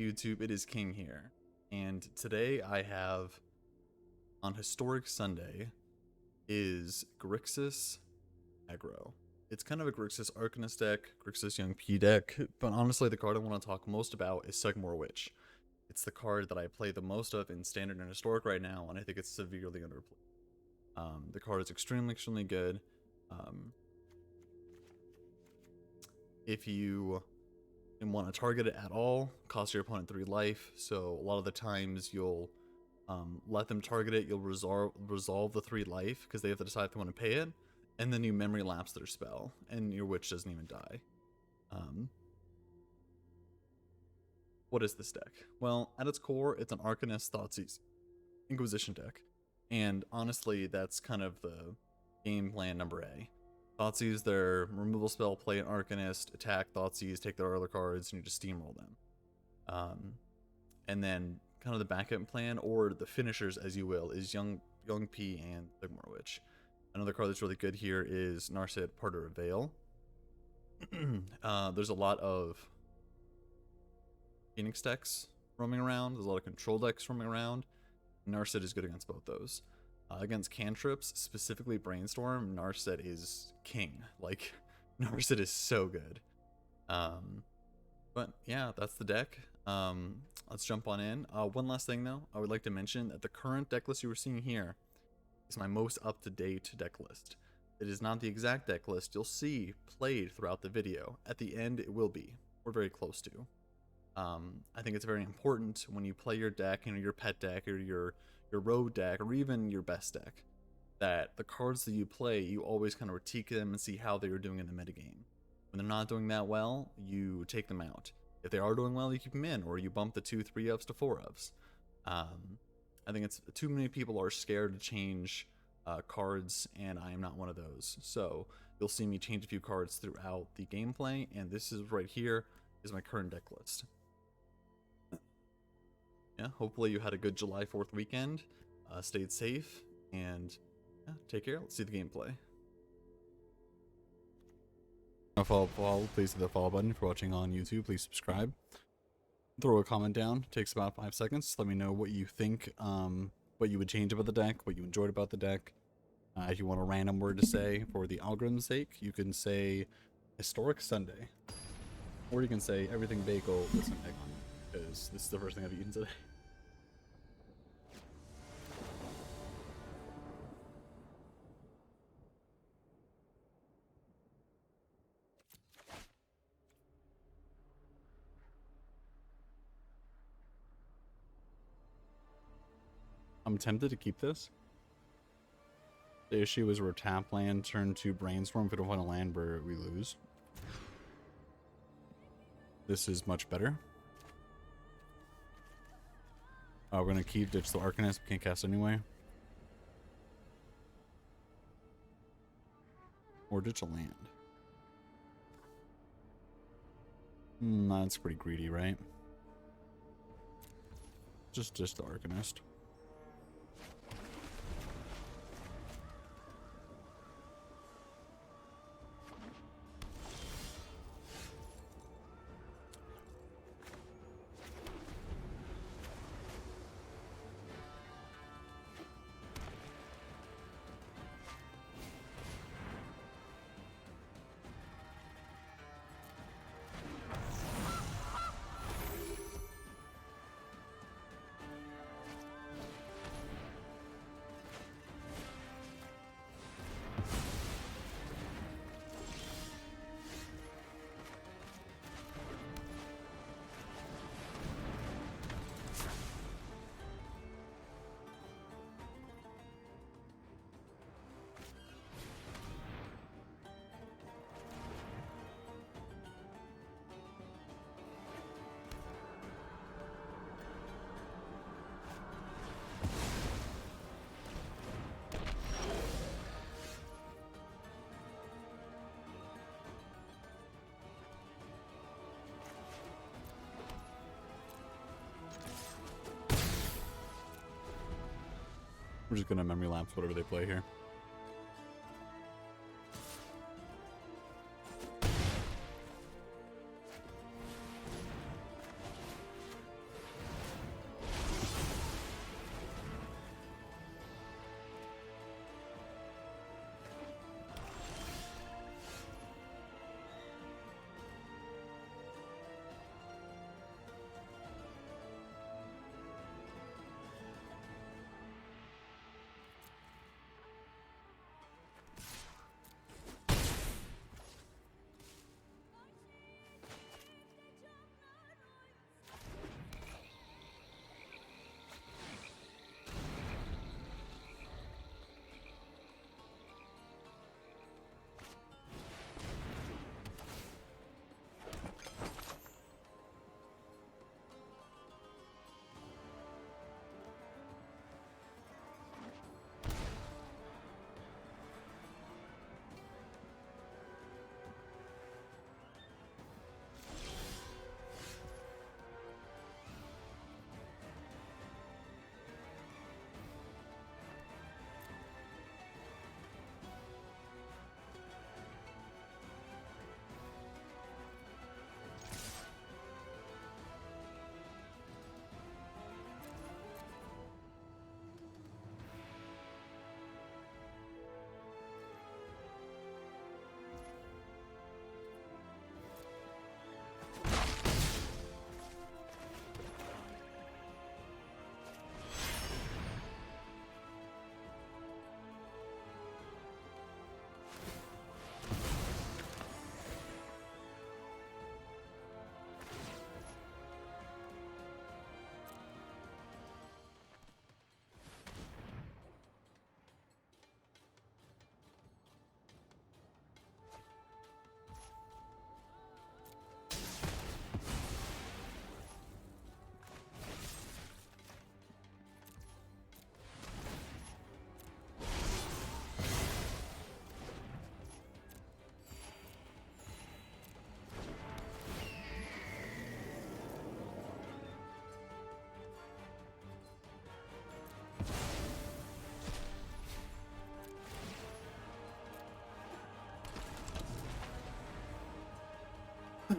YouTube, it is King here, and today I have, on Historic Sunday, is Grixis Aggro. It's kind of a Grixis Arcanist deck, Grixis Young P deck, but honestly the card I want to talk most about is Sycamore Witch. It's the card that I play the most of in Standard and Historic right now, and I think it's severely underplayed. The card is extremely good. If you want to target it at all, cost your opponent 3 life, so a lot of the times you'll let them target it, you'll resolve the 3 life because they have to decide if they want to pay it, and then you memory lapse their spell, and your witch doesn't even die. What is this deck? Well, at its core, it's an Arcanist Thoughtseize Inquisition deck, and honestly, that's kind of the game plan number A. Thoughtseize their removal spell, play an Arcanist, attack Thoughtseize, take their other cards, and you just steamroll them. And then kind of the backup plan, or the finishers as you will, is Young P and Sycamore Witch. Another card that's really good here is Narset, Parter of Veil. There's a lot of Phoenix decks roaming around, there's a lot of control decks roaming around. Narset is good against both those. Against cantrips, specifically Brainstorm, Narset is king. Like, Narset is so good. But yeah, that's the deck. Let's jump on in. One last thing though, I would like to mention that the current deck list you are seeing here is my most up-to-date deck list. It is not the exact deck list you'll see played throughout the video. At the end, it will be. We're very close to. I think it's very important when you play your deck, your pet deck, or your road deck, or even your best deck, that the cards that you play, you always kind of critique them and see how they are doing in the metagame. When they're not doing that well, you take them out. If they are doing well, you keep them in, or you bump the 2 3-ups to 4-ups. I think it's too many people are scared to change cards, and I am not one of those. So you'll see me change a few cards throughout the gameplay, and this is right here is my current deck list. Yeah, hopefully you had a good July 4th weekend, stayed safe, and yeah, take care. Let's see the gameplay. Follow, please hit the follow button. If you're watching on YouTube, please subscribe. Throw a comment down. It takes about 5 seconds. Let me know what you think, what you would change about the deck, what you enjoyed about the deck. If you want a random word to say for the algorithm's sake, you can say Historic Sunday. Or you can say everything bagel with some egg on it, because this is the first thing I've eaten today. I'm tempted to keep this. The issue is we're tap land, turn to Brainstorm. If we don't find a land where we lose. This is much better. We're going to keep ditch the Arcanist. We can't cast anyway. Or ditch a land. That's pretty greedy, right? Just ditch the Arcanist. We're just gonna memory lapse whatever they play here.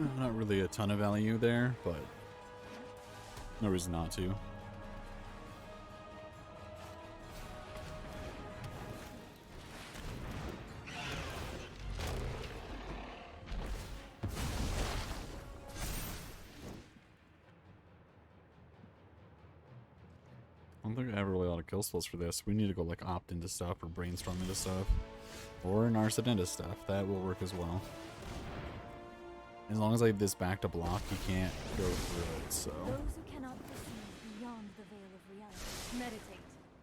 Not really a ton of value there, but no reason not to. I don't think I have really a lot of kill spells for this. We need to go like opt into stuff or brainstorm into stuff. Or Narset into stuff. That will work as well. As long as I have this back to block, you can't go through it, so. Those who cannot perceive beyond the veil of reality, meditate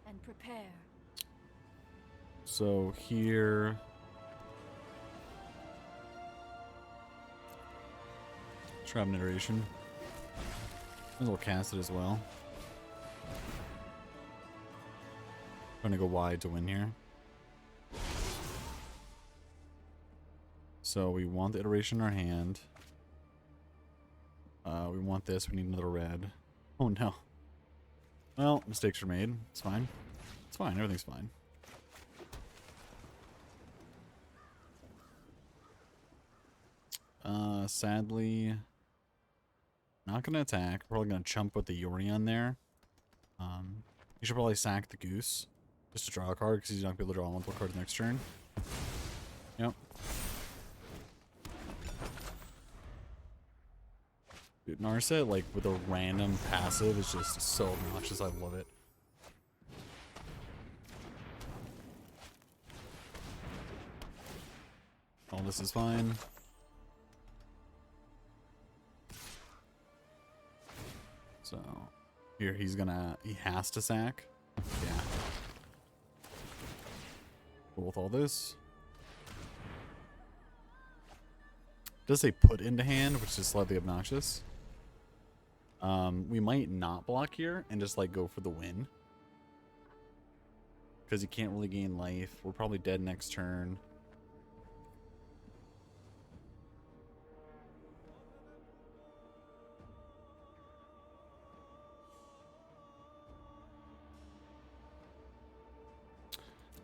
and prepare. So here. Try an iteration. Might as well cast it as well. Trying to go wide to win here. So we want the iteration in our hand. We want this. We need another red. Oh no. Well, mistakes were made. It's fine. It's fine. Everything's fine. Sadly, not gonna attack. Probably gonna chump with the Yorion there. You should probably sack the Goose just to draw a card because he's not gonna be able to draw multiple cards next turn. Yep. Dude, Narset, like, with a random passive is just so obnoxious. I love it. All this is fine. So, here he has to sack. Yeah. Cool with all this. Does say put into hand, which is slightly obnoxious. We might not block here and just like go for the win. Because he can't really gain life. We're probably dead next turn.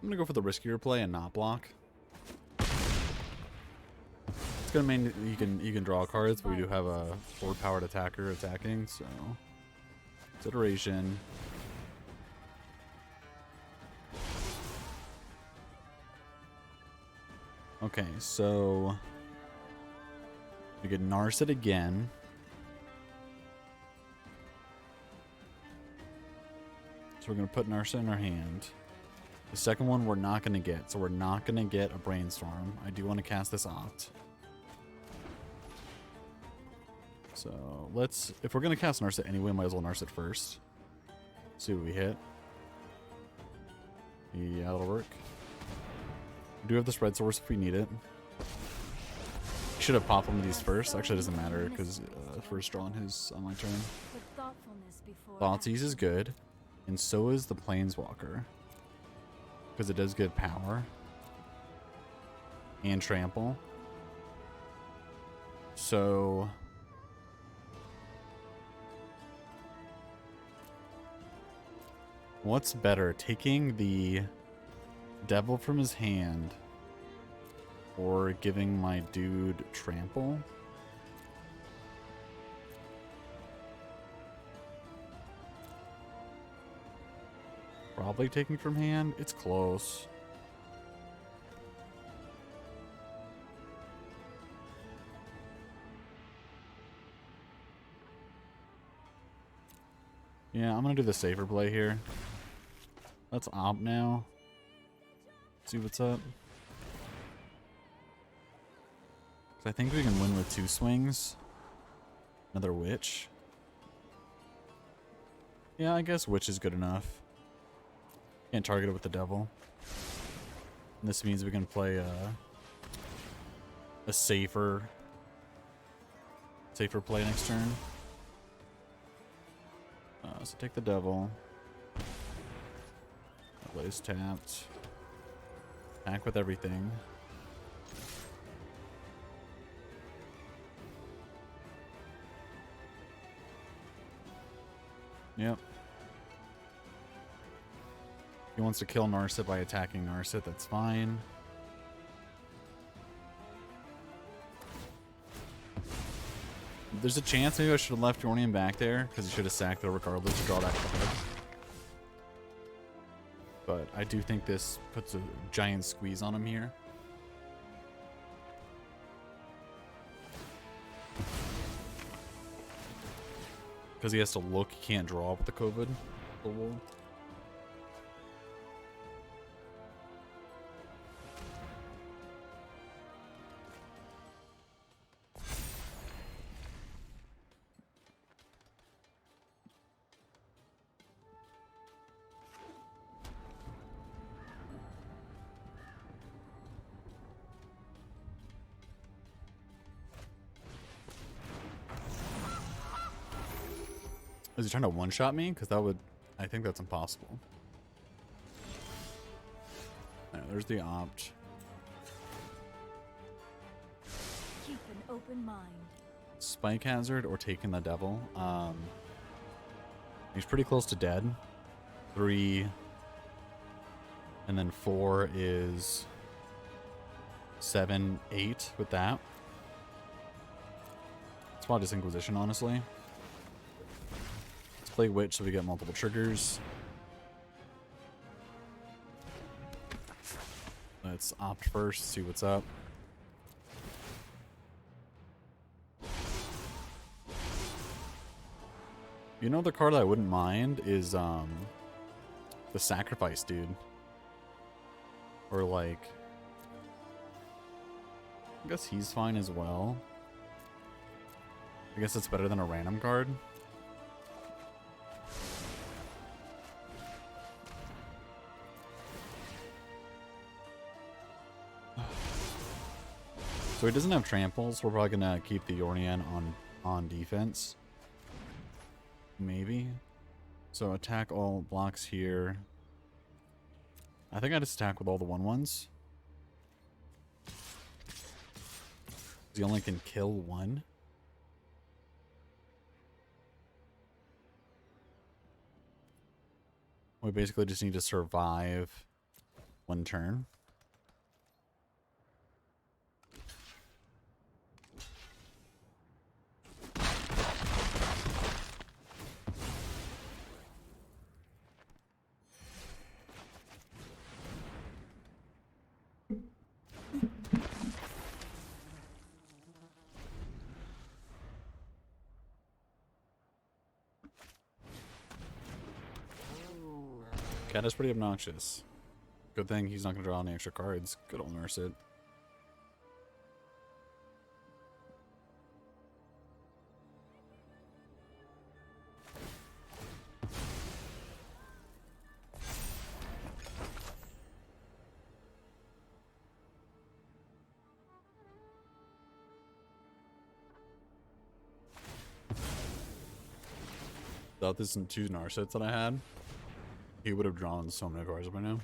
I'm gonna go for the riskier play and not block. It's gonna mean you can draw cards, but we do have a 4-powered attacker attacking, so consideration. Okay, so we get Narset again. So we're gonna put Narset in our hand. The second one we're not going to get, so we're not going to get a Brainstorm. I do want to cast this opt. So let's, if we're going to cast Narset anyway, might as well Narset first. See what we hit. Yeah, that'll work. We do have the spread source if we need it. Should have popped one of these first. Actually, it doesn't matter because first draw on my turn. Thoughtseize is good, and so is the Planeswalker. Because it does good power and trample. So what's better, taking the devil from his hand or giving my dude trample? Probably taking from hand. It's close. Yeah, I'm gonna do the safer play here. Let's opt now. See what's up. 'Cause I think we can win with 2 swings. Another Witch. Yeah, I guess Witch is good enough. Can't target it with the devil. And this means we can play a safer play next turn. So take the devil. That plays tapped. Attack with everything. Yep. He wants to kill Narset by attacking Narset, that's fine. There's a chance maybe I should have left Jornian back there because he should have sacked it regardless to draw that card. But I do think this puts a giant squeeze on him here. Because he has to look, he can't draw with the COVID. Is he trying to one-shot me? Because that would... I think that's impossible. Alright, there's the opt. Keep an open mind. Spike hazard or taking the devil. He's pretty close to dead. 3. And then 4 is 7, 8 with that. It's probably just Inquisition, honestly. Let's play Witch so we get multiple triggers. Let's opt first, see what's up. You know, the card I wouldn't mind is the Sacrifice dude. Or like, I guess he's fine as well. I guess it's better than a random card. So he doesn't have tramples. We're probably gonna keep the Yornian on defense. Maybe. So attack all blocks here. I think I just attack with all the 1/1s. He only can kill one. We basically just need to survive one turn. Cat is pretty obnoxious. Good thing he's not going to draw any extra cards. Good old nurse it. Without this and 2 Narsets that I had, he would have drawn so many cards by now.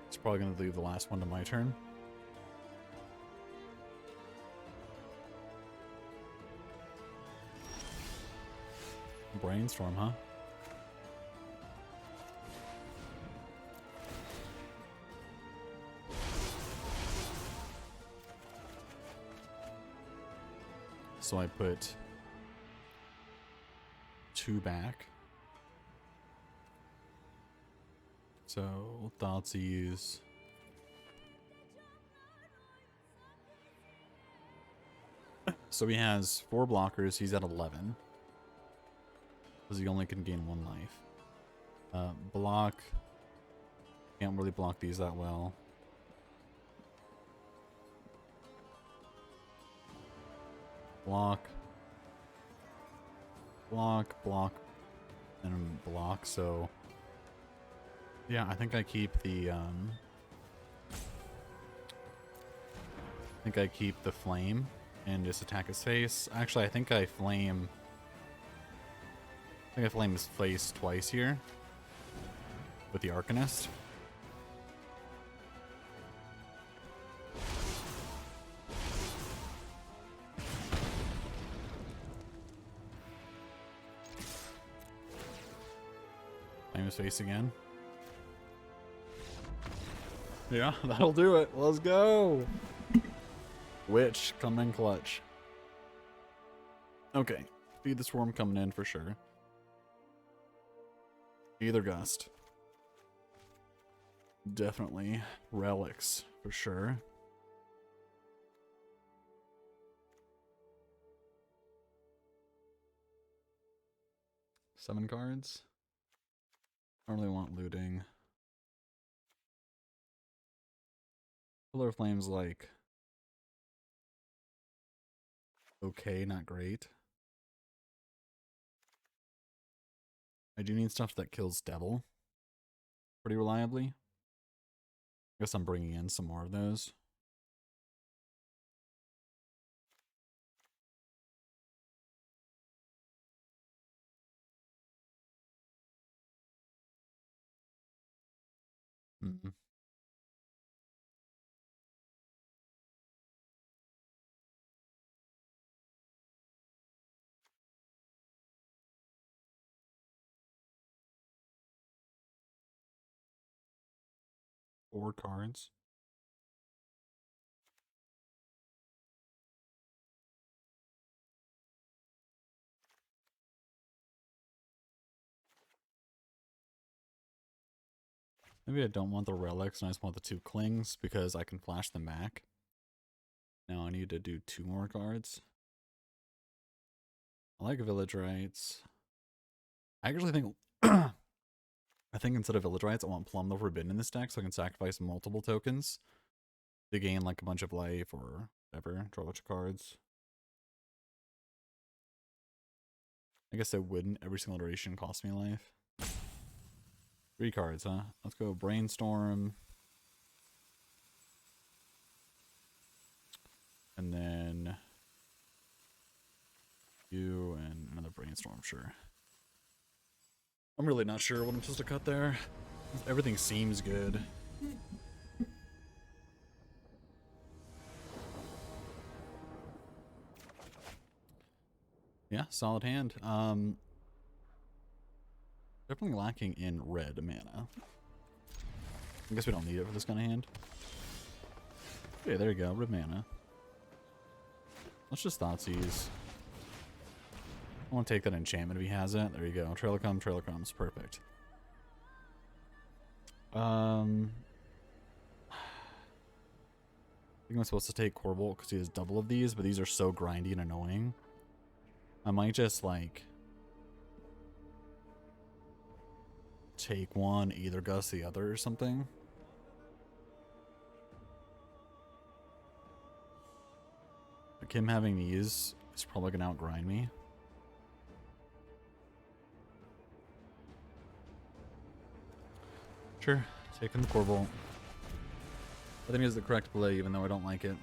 It's probably going to leave the last one to my turn. Brainstorm, huh? so I put 2 back. So Thoughtseize. So he has 4 blockers. He's at 11. Because he only can gain 1 life. Block. Can't really block these that well. Block. Block, block, and block. So yeah, I think I keep the flame and just attack his face. Actually, I think I flame his face twice here with the Arcanist. Flame his face again. Yeah, that'll do it. Let's go. Witch coming in clutch. Okay, feed the swarm coming in for sure. Either gust. Definitely relics for sure. Summon cards. I don't really want looting. Pillar of Flame's like okay, not great. I do need stuff that kills Devil pretty reliably. I guess I'm bringing in some more of those. Mm-mm. 4 cards. Maybe I don't want the relics and I just want the 2 clings because I can flash them back. Now I need to do 2 more cards. I like Village Rites. I actually think I think instead of Village Rites, I want Plumb the Forbidden in this deck so I can sacrifice multiple tokens to gain like a bunch of life or whatever. Draw a bunch of cards. I guess it wouldn't. Every single iteration cost me life. 3 cards, huh? Let's go Brainstorm. And then you and another Brainstorm, sure. I'm really not sure what I'm supposed to cut there. Everything seems good. Yeah, solid hand. Definitely lacking in red mana. I guess we don't need it for this kind of hand. Okay, there you go, red mana. Let's just Thoughtseize. I want to take that enchantment if he has it. There you go. Trailer comes, perfect. I think I'm supposed to take Corbolt because he has double of these, but these are so grindy and annoying. I might just like take one, either gust the other or something. Like him having these is probably gonna outgrind me. Sure, taking the Corbolt. I think it's the correct play, even though I don't like it.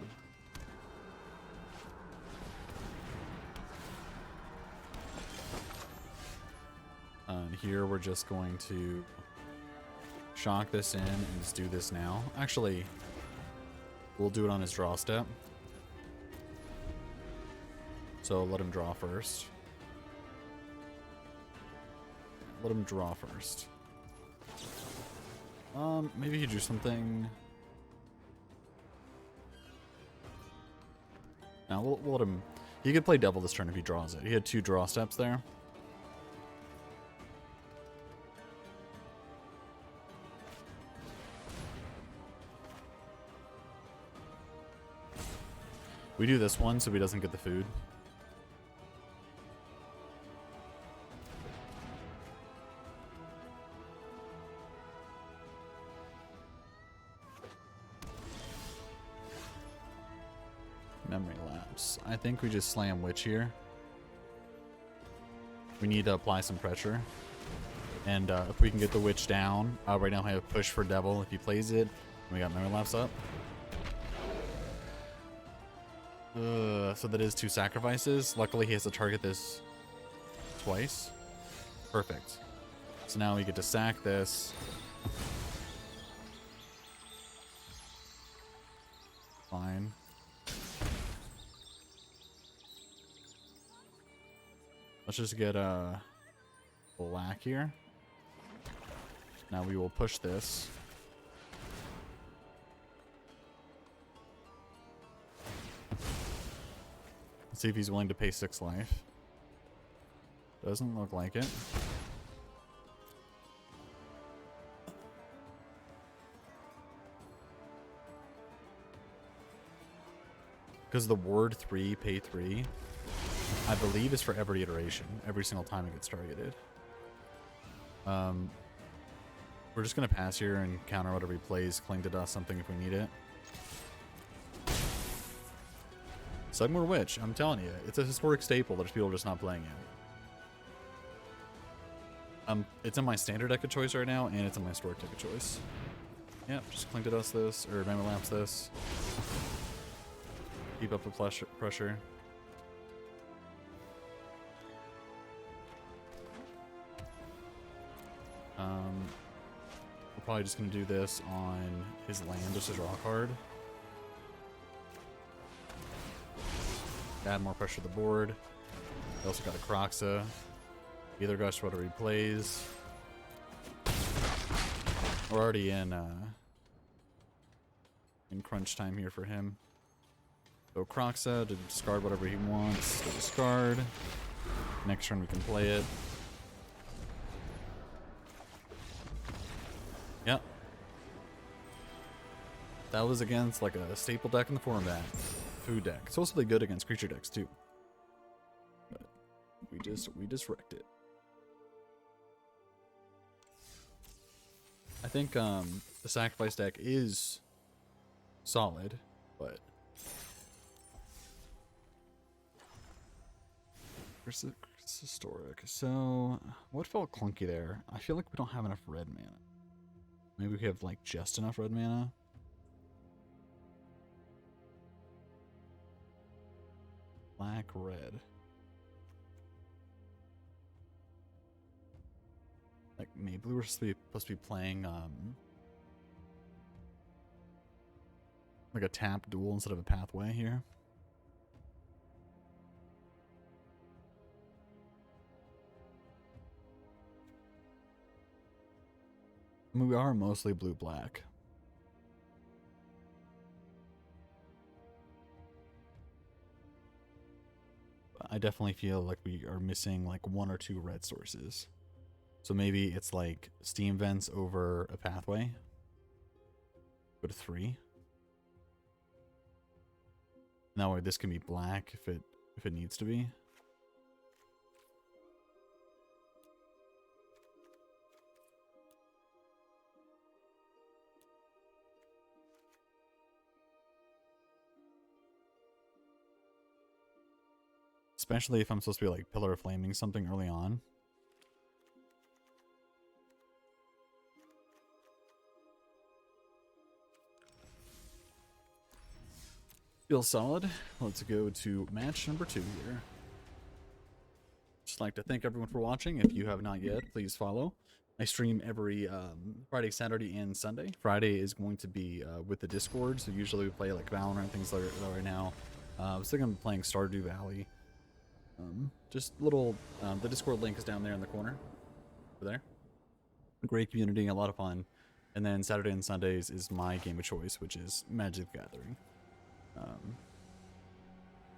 And here we're just going to shock this in and just do this now. Actually, we'll do it on his draw step. So let him draw first. Let him draw first. Maybe he drew something. No, we'll let him. He could play Devil this turn if he draws it. He had 2 draw steps there. We do this one so he doesn't get the food. Memory lapse. I think we just slam Witch here. We need to apply some pressure. And if we can get the Witch down, right now I have push for Devil if he plays it. We got memory lapse up. So that is 2 sacrifices. Luckily he has to target this twice. Perfect. So now we get to sack this. Fine. Let's just get a black here. Now we will push this. Let's see if he's willing to pay 6 life. Doesn't look like it. Because the ward 3, pay 3, I believe is for every iteration, every single time it gets targeted. We're just going to pass here and counter whatever he plays, cling to dust something if we need it. Sugmore Witch, I'm telling you, it's a historic staple. There's people just not playing it. It's in my standard deck of choice right now, and it's in my historic deck of choice. Yep, just cling to dust this, or memory lapse this. Keep up the pressure. We're probably just going to do this on his land just to draw a card. Add more pressure to the board. We also got a Croxa. Either gush whatever he plays. We're already in crunch time here for him. So Croxa to discard whatever he wants to discard. Next turn we can play it. Yep. That was against like a staple deck in the format. Food deck. It's also really good against creature decks too. But we just wrecked it. I think the sacrifice deck is solid, but Grixis Historic. So what felt clunky there? I feel like we don't have enough red mana. Maybe we have like just enough red mana. Black, red. Like maybe we were supposed to be playing like a tap duel instead of a pathway here. I mean, we are mostly blue-black. I definitely feel like we are missing like 1 or 2 red sources. So maybe it's like steam vents over a pathway. Go to 3. Now this can be black if it needs to be. Especially if I'm supposed to be like Pillar of Flaming something early on. Feels solid. Let's go to match number 2 here. Just like to thank everyone for watching. If you have not yet, please follow. I stream every Friday, Saturday, and Sunday. Friday is going to be with the Discord, so usually we play like Valorant, things like that right now. I was thinking of playing Stardew Valley. Just little, the Discord link is down there in the corner. Over there. Great community, a lot of fun. And then Saturday and Sundays is my game of choice, which is Magic the Gathering.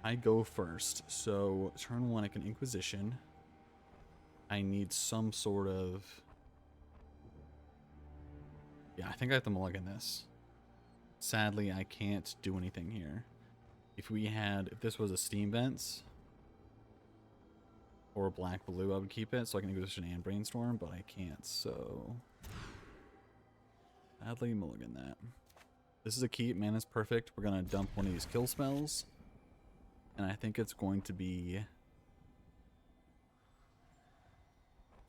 I go first. So turn 1, I can Inquisition. I need some sort of... Yeah, I think I have to mulligan this. Sadly, I can't do anything here. If this was a Steam Vents or a black-blue, I would keep it so I can Inquisition and Brainstorm, but I can't, so... Sadly, mulligan that. This is a keep, mana's perfect. We're gonna dump one of these kill spells. And I think it's going to be...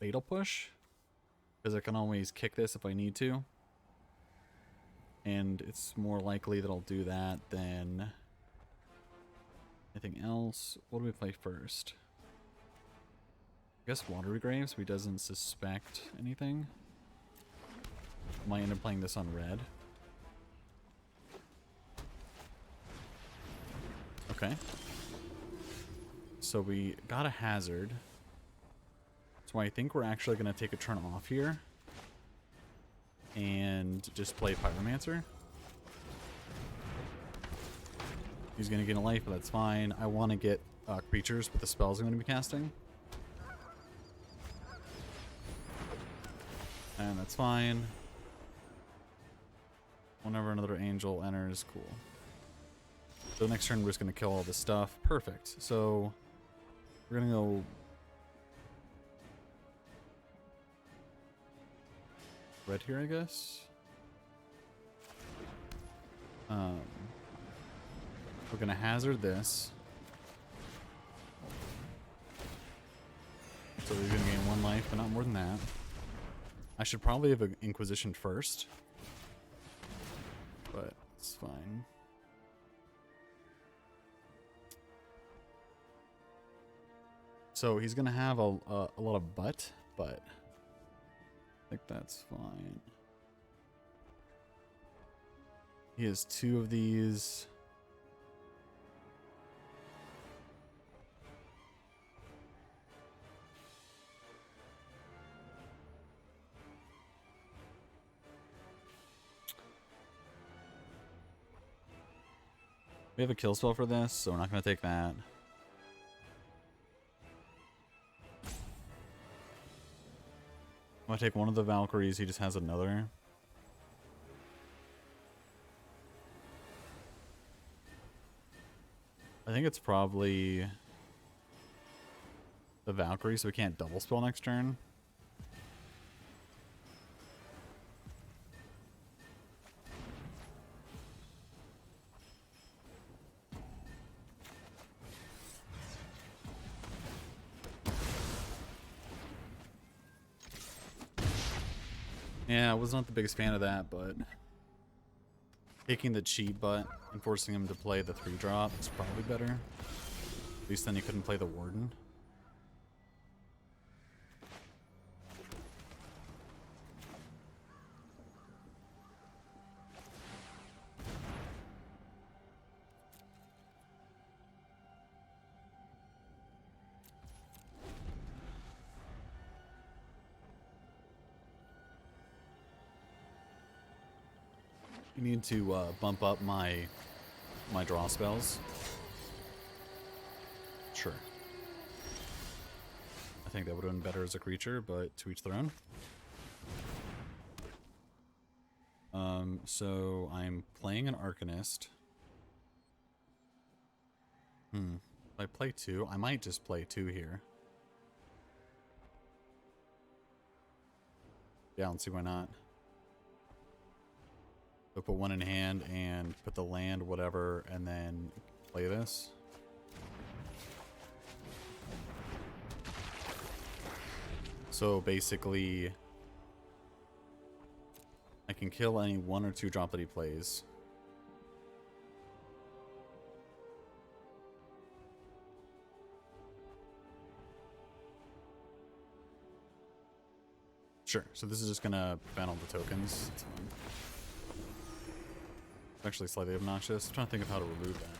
Fatal Push? Because I can always kick this if I need to. And it's more likely that I'll do that than... anything else. What do we play first? I guess Watery Graves, so he doesn't suspect anything. Might end up playing this on red. Okay. So we got a hazard. So I think we're actually going to take a turn off here. And just play Pyromancer. He's going to gain a life, but that's fine. I want to get creatures with the spells I'm going to be casting. And that's fine. Whenever another angel enters, cool. So next turn we're just going to kill all this stuff. Perfect. So we're going to go... red here, I guess. We're going to hazard this. So we're going to gain 1 life, but not more than that. I should probably have an Inquisition first. But it's fine. So he's gonna have a lot of but I think that's fine. He has 2 of these. We have a kill spell for this, so we're not going to take that. I'm going to take one of the Valkyries. He just has another. I think it's probably the Valkyrie, so we can't double spell next turn. Yeah, I was not the biggest fan of that, but taking the cheat butt and forcing him to play the 3-drop is probably better. At least then he couldn't play the Warden. You need to bump up my draw spells. Sure. I think that would have been better as a creature, but to each their own. So I'm playing an Arcanist. If I play 2, I might just play 2 here. Yeah, I don't see why not. So put 1 in hand and put the land, whatever, and then play this. So basically, I can kill any 1 or 2 drop that he plays. Sure, so this is just gonna ban all the tokens. It's fine. Actually slightly obnoxious. I'm trying to think of how to remove that.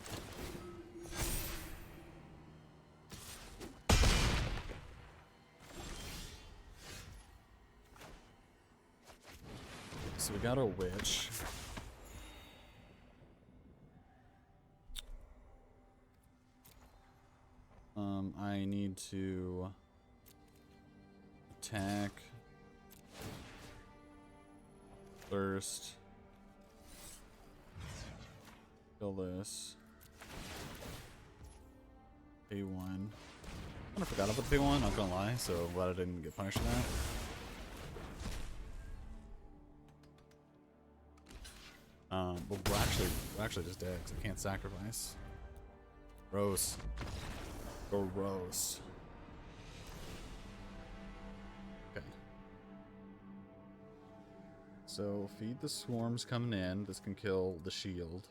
So we got a witch. I need to attack first. Kill this. Pay 1. I kind of forgot about the pay 1, not gonna lie, so I'm glad I didn't get punished for that. But we're actually just dead because I can't sacrifice. Gross. Gross. Okay. So feed the swarms coming in. This can kill the shield.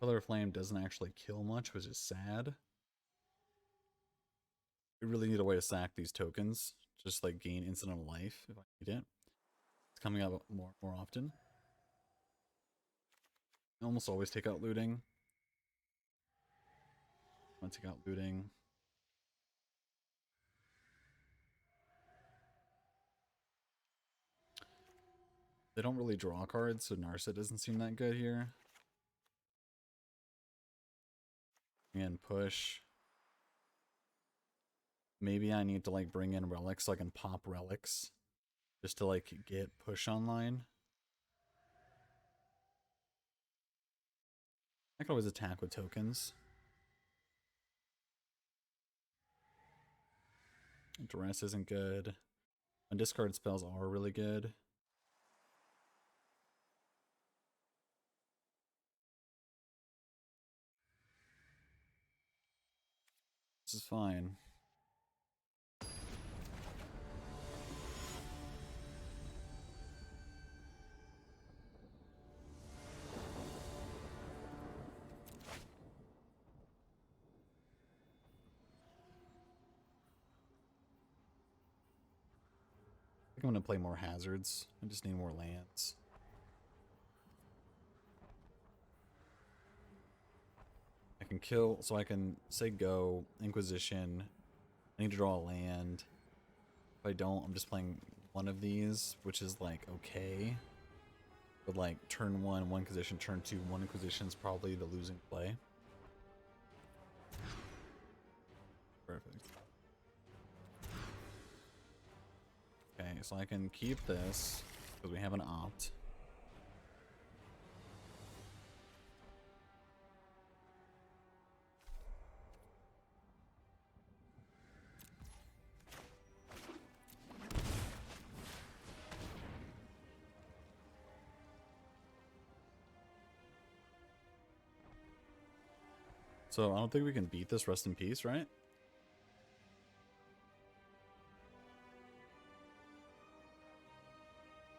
Pillar of Flame doesn't actually kill much, which is sad. We really need a way to sack these tokens. Just like gain instant life if I need it. It's coming up more often. I almost always take out looting. I'm gonna take out looting. They don't really draw cards, so Narset doesn't seem that good here. And push. Maybe I need to like bring in relics so I can pop relics. Just to like get push online. I can always attack with tokens. Duress isn't good. My discard spells are really good. This is fine. I think I'm gonna play more hazards. I just need more lands. I can kill, so I can say go, Inquisition. I need to draw a land. If I don't, I'm just playing one of these, which is like okay. But like turn 1, 1 Inquisition, turn 2, 1 Inquisition is probably the losing play. Perfect. Okay, so I can keep this because we have an opt. So I don't think we can beat this. Rest in peace, right?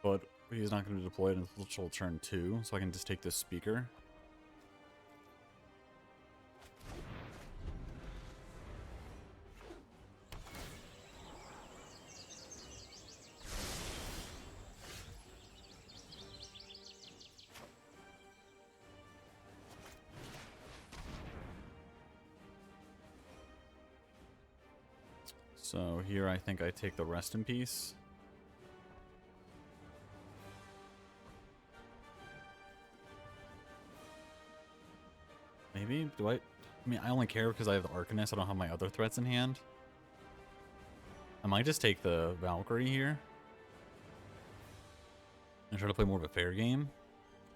But he's not going to be deployed until turn 2, so I can just take this speaker. So here I think I take the rest in peace. Maybe? Do I mean, I only care because I have the Arcanist. I don't have my other threats in hand. I might just take the Valkyrie here. And try to play more of a fair game.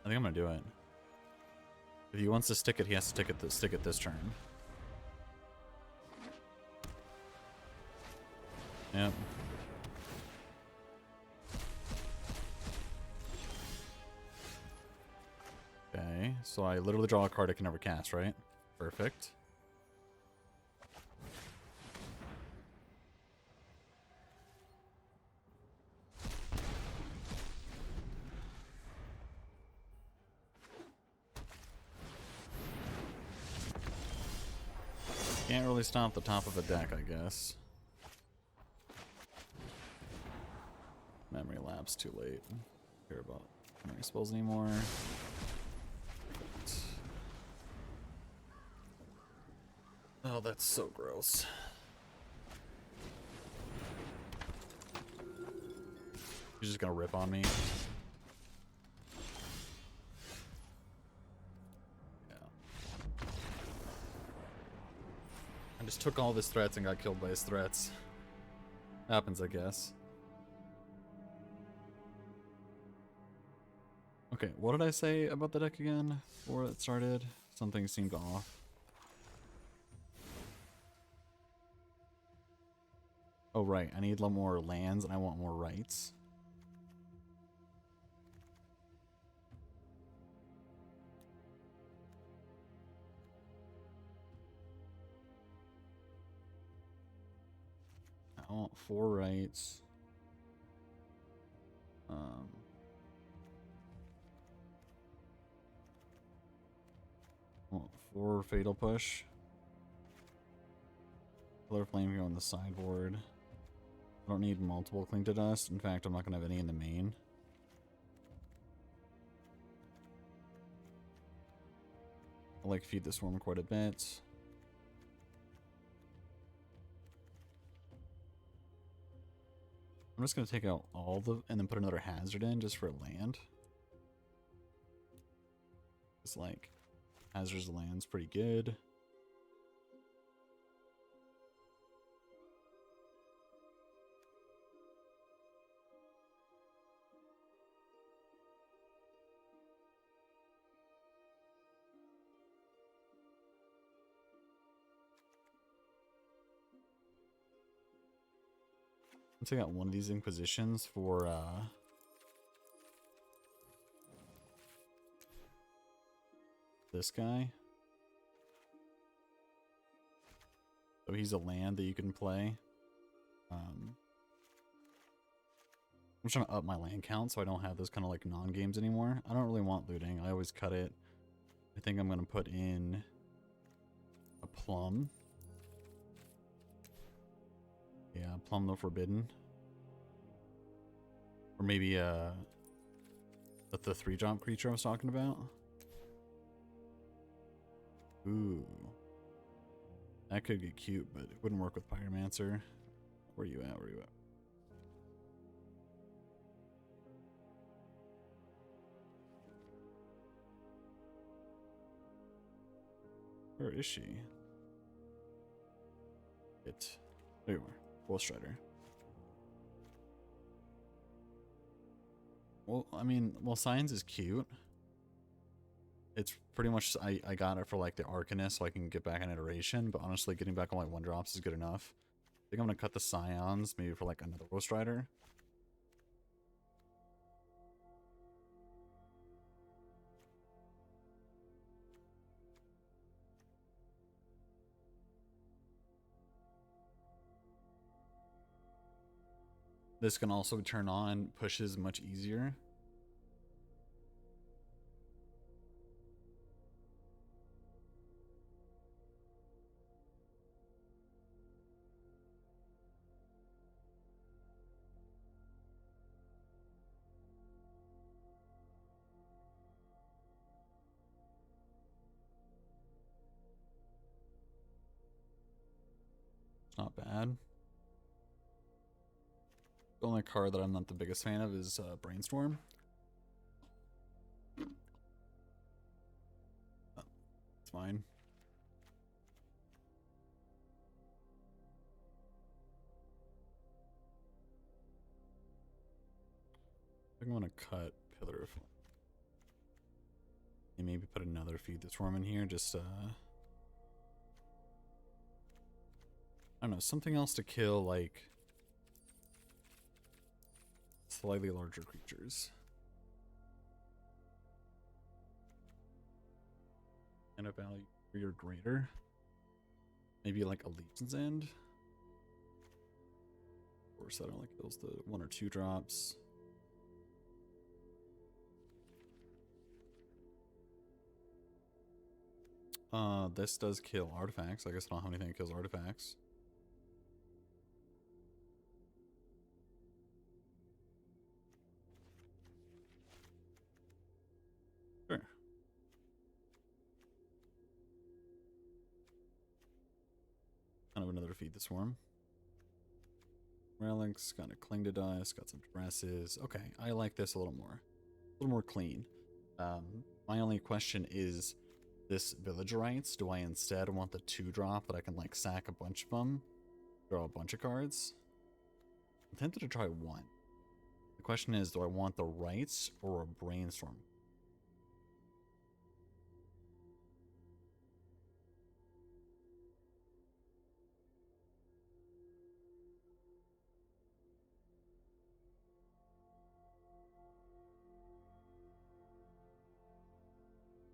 I think I'm going to do it. If he wants to stick it, he has to stick it this turn. Yep. Okay, so I literally draw a card I can never cast, right? Perfect. Can't really stop the top of a deck, I guess. Memory lapse too late. Don't care about memory spells anymore. Oh, that's so gross. He's just gonna rip on me. just took all of his threats and got killed by his threats. Happens, I guess. Okay, what did I say about the deck again before it started? Something seemed off. Oh, right. I need a lot more lands and I want more rights. I want 4 rights. I want 4 fatal push. Color flame here on the sideboard. I don't need multiple cling to dust. In fact, I'm not gonna have any in the main. I like feed the swarm quite a bit. I'm just gonna take out all the and then put another hazard in just for land. It's like hazards land's pretty good. I'll take out one of these Inquisitions for this guy. So he's a land that you can play. I'm trying to up my land count so I don't have those kind of like non-games anymore. I don't really want looting. I always cut it. I think I'm going to put in a plum. Yeah, Plum the Forbidden. Or maybe the 3-drop creature I was talking about. Ooh. That could get cute, but it wouldn't work with Pyromancer. Where are you at? Where are you at? Where is she? There you are. Wolf Strider. Well, I mean, Science is cute. It's pretty much, I got it for like the Arcanist so I can get back an iteration, but honestly getting back on my 1-drops is good enough. I think I'm gonna cut the Scions maybe for like another Wolf Strider. This can also turn on pushes much easier. It's not bad. The only card that I'm not the biggest fan of is Brainstorm. Oh, it's fine. I think I'm gonna cut Pillar of Flame. And maybe put another Feed the Swarm in here, just I don't know, something else to kill like slightly larger creatures. And a value for your greater. Maybe like a Legion's End. Of course, that only kills the 1 or 2 drops. This does kill artifacts. I guess I don't have anything that kills artifacts. Sure. Kind of another Feed the Swarm. Relics, got a Cling to Dust, got some dresses. Okay, I like this a little more. A little more clean. My only question is, this village rights, do I instead want the 2-drop that I can like sack a bunch of them, draw a bunch of cards? I'm tempted to try one. The question is, do I want the rights or a brainstorm?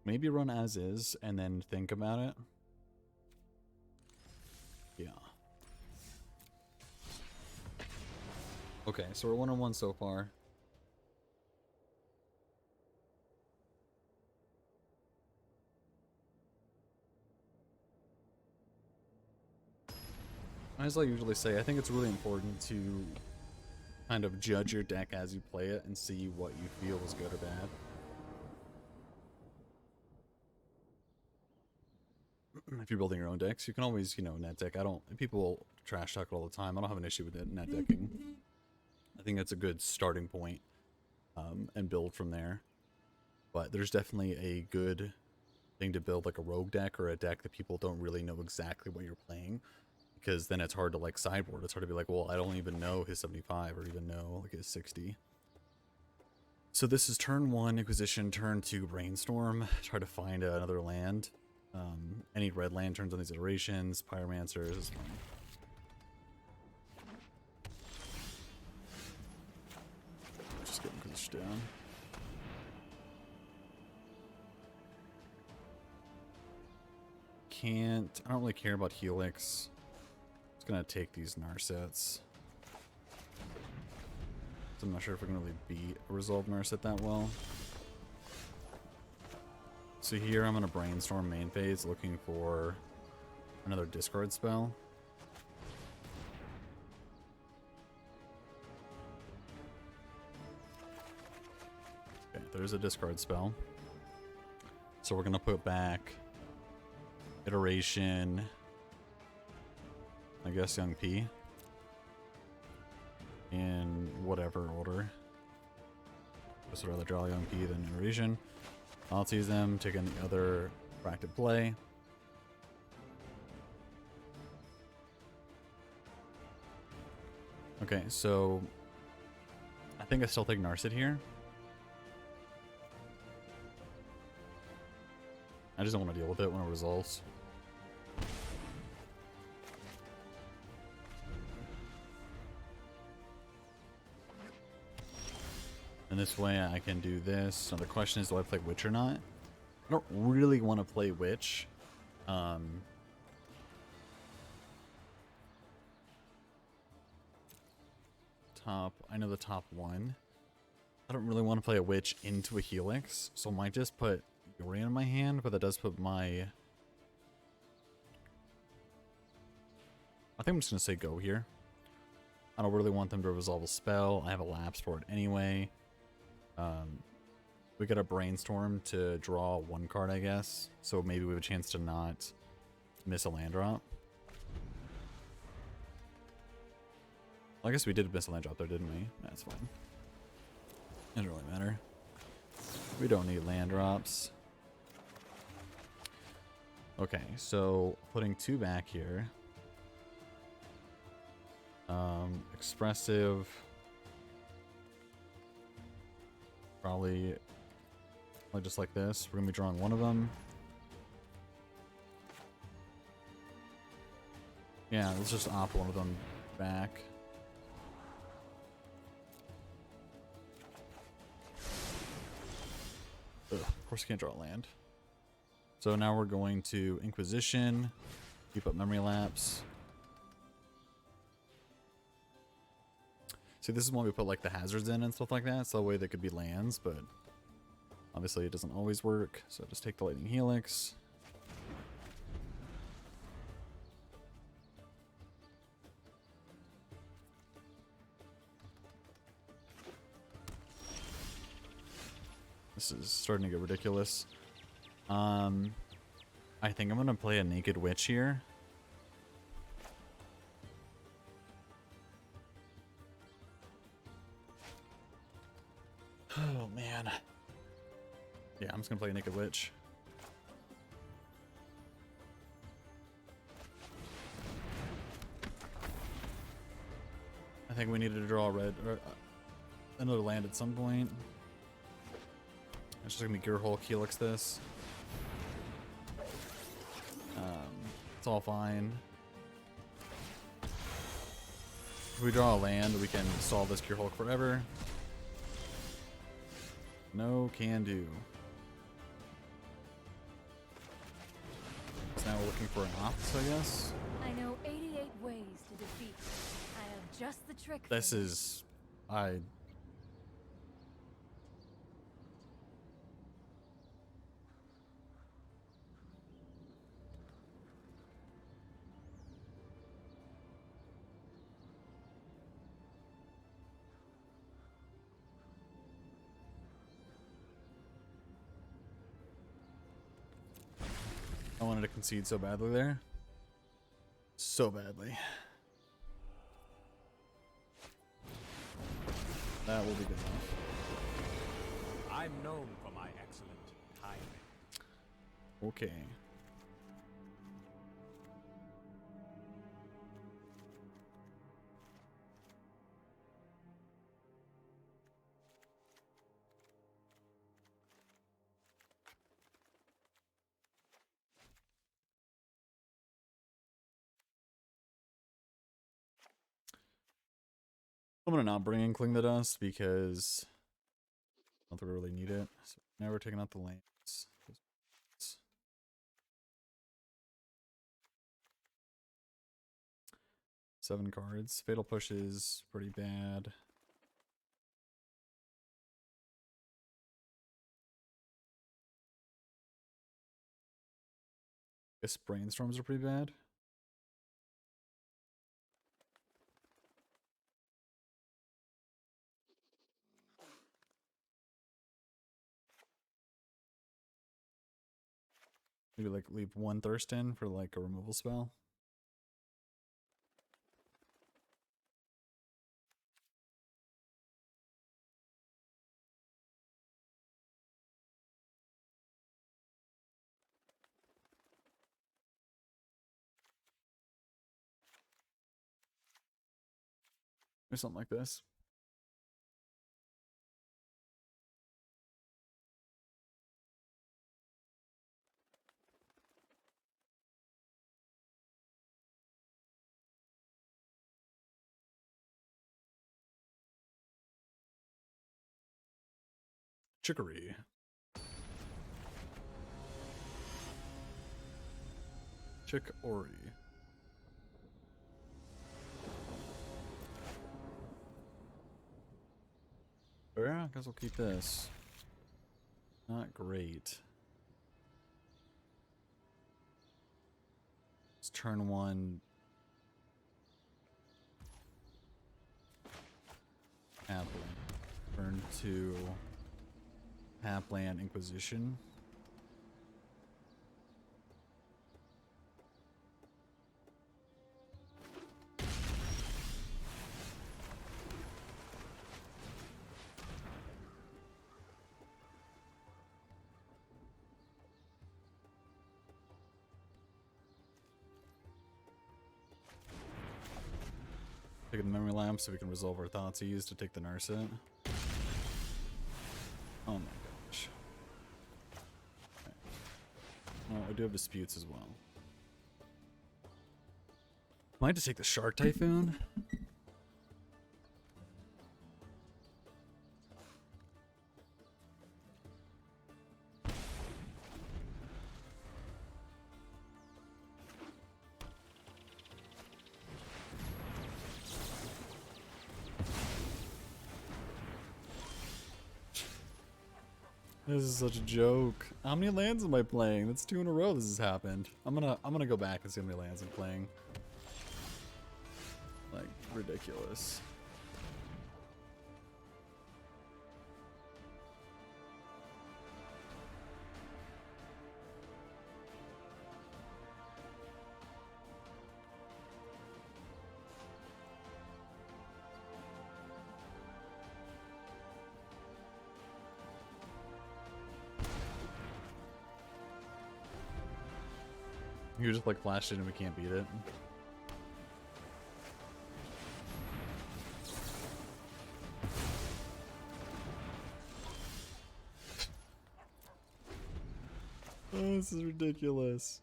Maybe run as is and then think about it. Yeah. Okay, so we're 1-on-1 so far. As I usually say, I think it's really important to kind of judge your deck as you play it and see what you feel is good or bad. If you're building your own decks, you can always, you know, net deck. People trash talk it all the time. I don't have an issue with it, net decking. I think that's a good starting point, and build from there. But there's definitely a good thing to build like a rogue deck or a deck that people don't really know exactly what you're playing, because then it's hard to like sideboard. It's hard to be like, well, I don't even know his 75 or even know like his 60. So this is turn 1 Inquisition, turn 2 Brainstorm. Try to find another land. Any red lanterns on these iterations, Pyromancers is fine. Just getting pushed down. I don't really care about Helix. It's gonna take these Narsets. So I'm not sure if we can really beat a Resolve Narset that well. So here I'm gonna Brainstorm main phase looking for another discard spell. Okay, there's a discard spell. So we're gonna put back Iteration, I guess Young P, in whatever order. Just would rather draw Young P than Iteration. I'll tease them, take in the other proactive play. Okay, so I think I still take Narset here. I just don't want to deal with it when it resolves. And this way I can do this. So the question is, do I play Witch or not? I don't really want to play Witch. I know the top one. I don't really want to play a Witch into a Helix, so I might just put Yorion in my hand, but that does put my... I think I'm just going to say go here. I don't really want them to resolve a spell. I have a lapse for it anyway. We got a Brainstorm to draw one card, I guess. So maybe we have a chance to not miss a land drop. Well, I guess we did miss a land drop there, didn't we? That's fine. Doesn't really matter. We don't need land drops. Okay, so putting 2 back here. Expressive. Probably just like this. We're going to be drawing one of them. Yeah, let's just opt one of them back. Ugh, of course, I can't draw a land. So now we're going to Inquisition, keep up Memory Lapse. See, this is when we put like the hazards in and stuff like that, so that way they could be lands, but obviously it doesn't always work. So just take the Lightning Helix. This is starting to get ridiculous. I think I'm gonna play a Naked Witch here. Oh man. Yeah, I'm just gonna play a Naked Witch. I think we needed to draw a red or another land at some point. It's just gonna be Gear Hulk Helix this. It's all fine. If we draw a land, we can solve this Gear Hulk forever. No can do. So now we're looking for an ops, I guess. I know 88 ways to defeat. I have just the trick. This for you. is... I wanted to concede so badly there. So badly. That will be good enough. I'm known for my excellent timing. Okay. I'm gonna not bring in Cling the Dust because I don't think we really need it. So now we're taking out the lands. 7 cards. Fatal Push is pretty bad. I guess Brainstorms are pretty bad. Maybe like leave 1 Thirst in for like a removal spell. Or something like this. Chicory. Chicory. Yeah, I guess we'll keep this. Not great. It's turn 1. Hapland. Turn 2. Hapland Inquisition. Take the memory lamp so we can resolve our Thoughtseize to take the nurse hit. Oh my gosh. Okay. Well, I do have disputes as well. Might just take the Shark Typhoon. This is such a joke. How many lands am I playing? That's 2 in a row this has happened. I'm gonna go back and see how many lands I'm playing. Like, ridiculous. You just like flashed it and we can't beat it. Oh, this is ridiculous.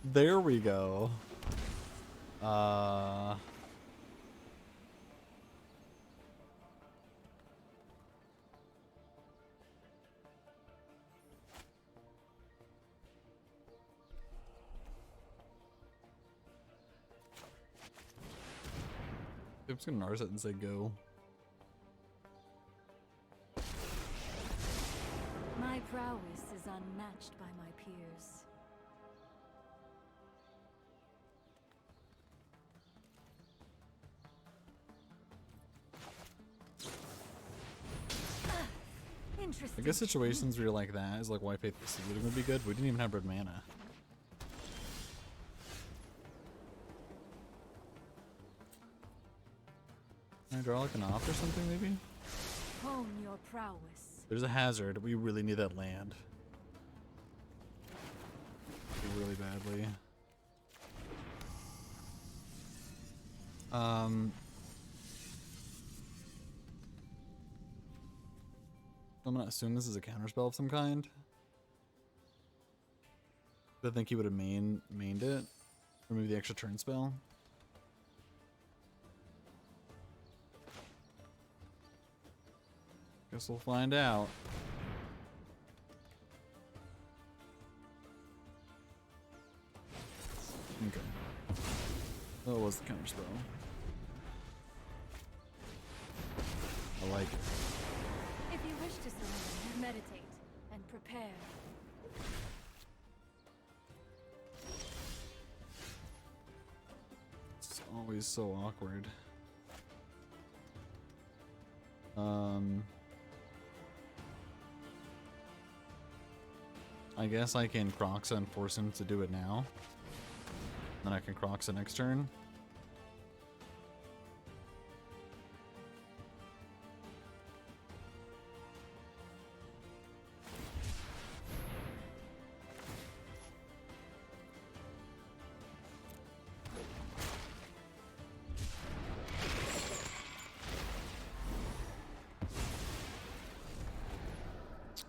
There we go. I'm just gonna Narset and say go. My prowess is unmatched by my peers. I Interesting. guess situations where you're like that is like why Faith the Seed would be good. We didn't even have red mana. Can I draw like an off or something maybe? Hone your prowess. There's a hazard. We really need that land. Really badly. I'm gonna assume this is a counterspell of some kind. I think he would have mained it. Or maybe the extra turn spell. Guess we'll find out. Okay. That was the counterspell. I like it. If you wish to surrender, meditate and prepare. It's always so awkward. I guess I can Croxa and force him to do it now. Then I can Croxa next turn.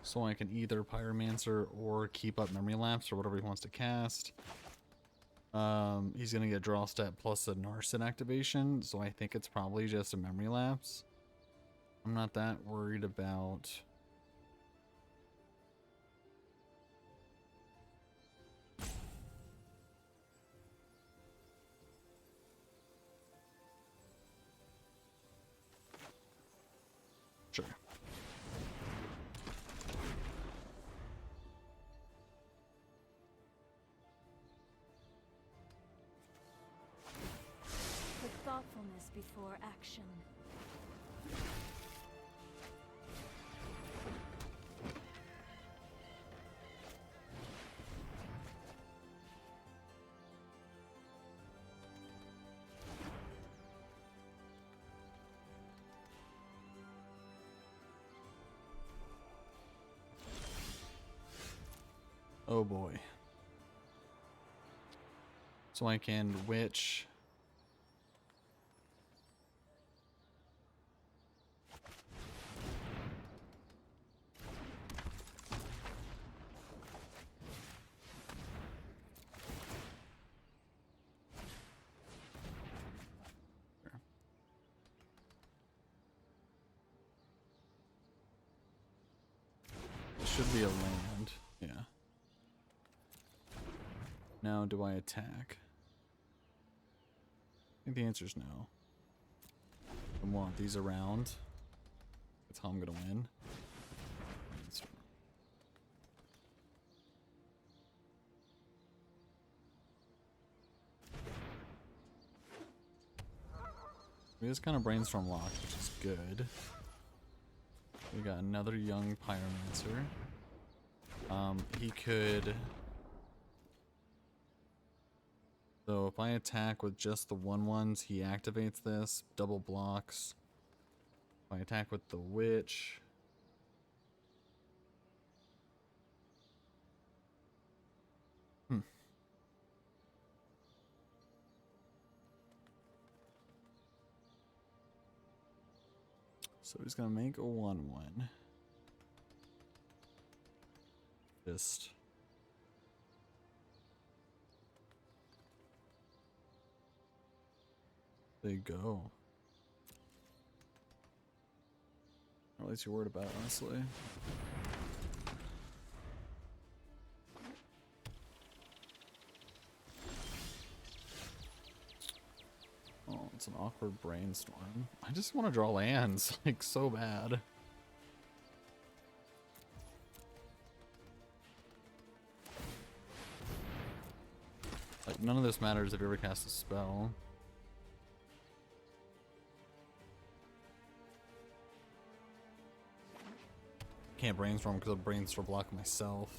So I can either Pyromancer or keep up Memory Lapse or whatever he wants to cast. He's gonna get draw step plus a Narset activation, so I think it's probably just a Memory Lapse. I'm not that worried about. Sure. Put thoughtfulness before action. Oh boy. So I can Witch. It should be a land. Yeah. Now, do I attack? I think the answer is no. I want these around. That's how I'm gonna win. We just kind of brainstorm locked, which is good. We got another young Pyromancer. He could. So if I attack with just the 1/1s, he activates this, double blocks. If I attack with the Witch. So he's gonna make a 1/1. Artist. There you go. Or at least you're worried about, honestly. Oh, it's an awkward brainstorm. I just want to draw lands, like, so bad. Like, none of this matters if you ever cast a spell. Can't brainstorm because I'll brainstorm block myself.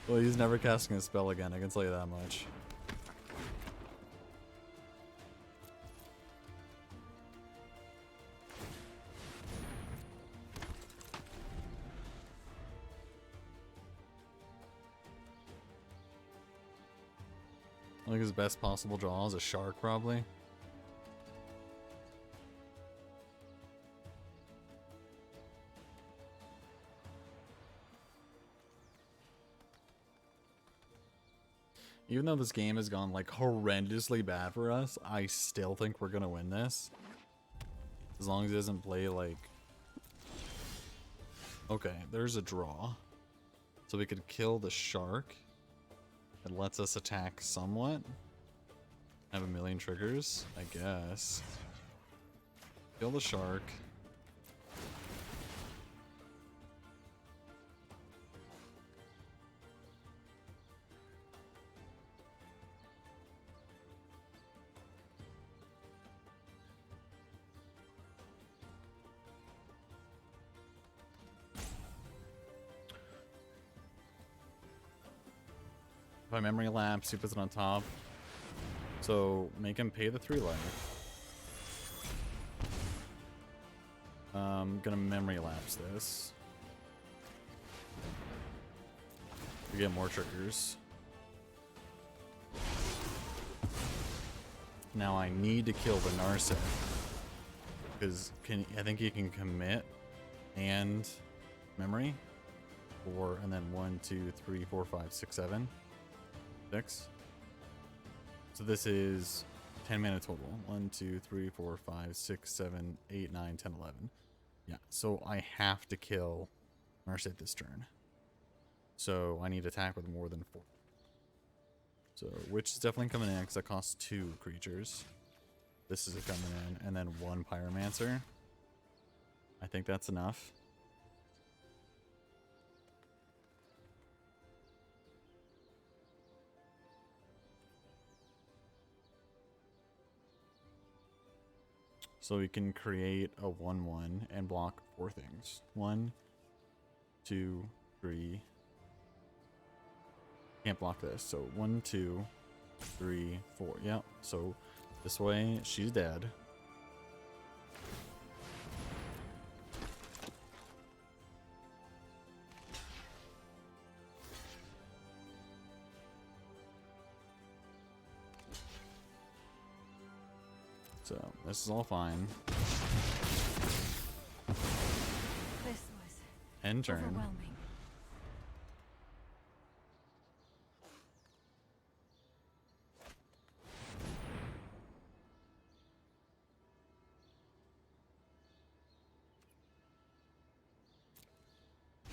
Well, he's never casting a spell again, I can tell you that much. I think his best possible draw is a shark, probably. Even though this game has gone like horrendously bad for us, I still think we're gonna win this. As long as he doesn't play like... Okay, there's a draw. So we could kill the shark. It lets us attack somewhat. Have a million triggers, I guess. Kill the shark. If I memory lapse, he puts it on top. So make him pay the 3 life. I'm gonna memory lapse this. We get more triggers. Now I need to kill the Narset. Because I think he can commit and memory. 4 and then 1, 2, 3, 4, 5, 6, 7. 6. So this is 10 mana total. 1, 2, 3, 4, 5, 6, 7, 8, 9, 10, 11. Yeah, so I have to kill Narset this turn. So I need to attack with more than 4. So Witch is definitely coming in because that costs 2 creatures. This is coming in, and then 1 Pyromancer. I think that's enough. So we can create a 1/1 and block 4 things. 1, 2, 3. Can't block this. So 1, 2, 3, 4. Yep. So this way she's dead. So this is all fine. This was End turn. overwhelming.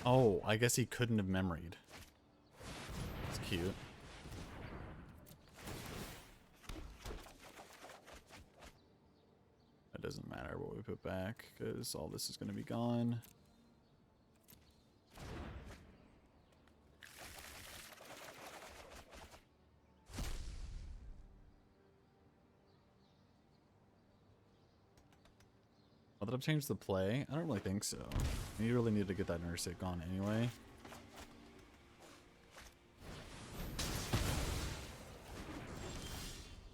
Oh, I guess he couldn't have memoried. It's cute. It doesn't matter what we put back because all this is going to be gone. Will that have changed the play? I don't really think so. You really need to get that Nurse It gone anyway.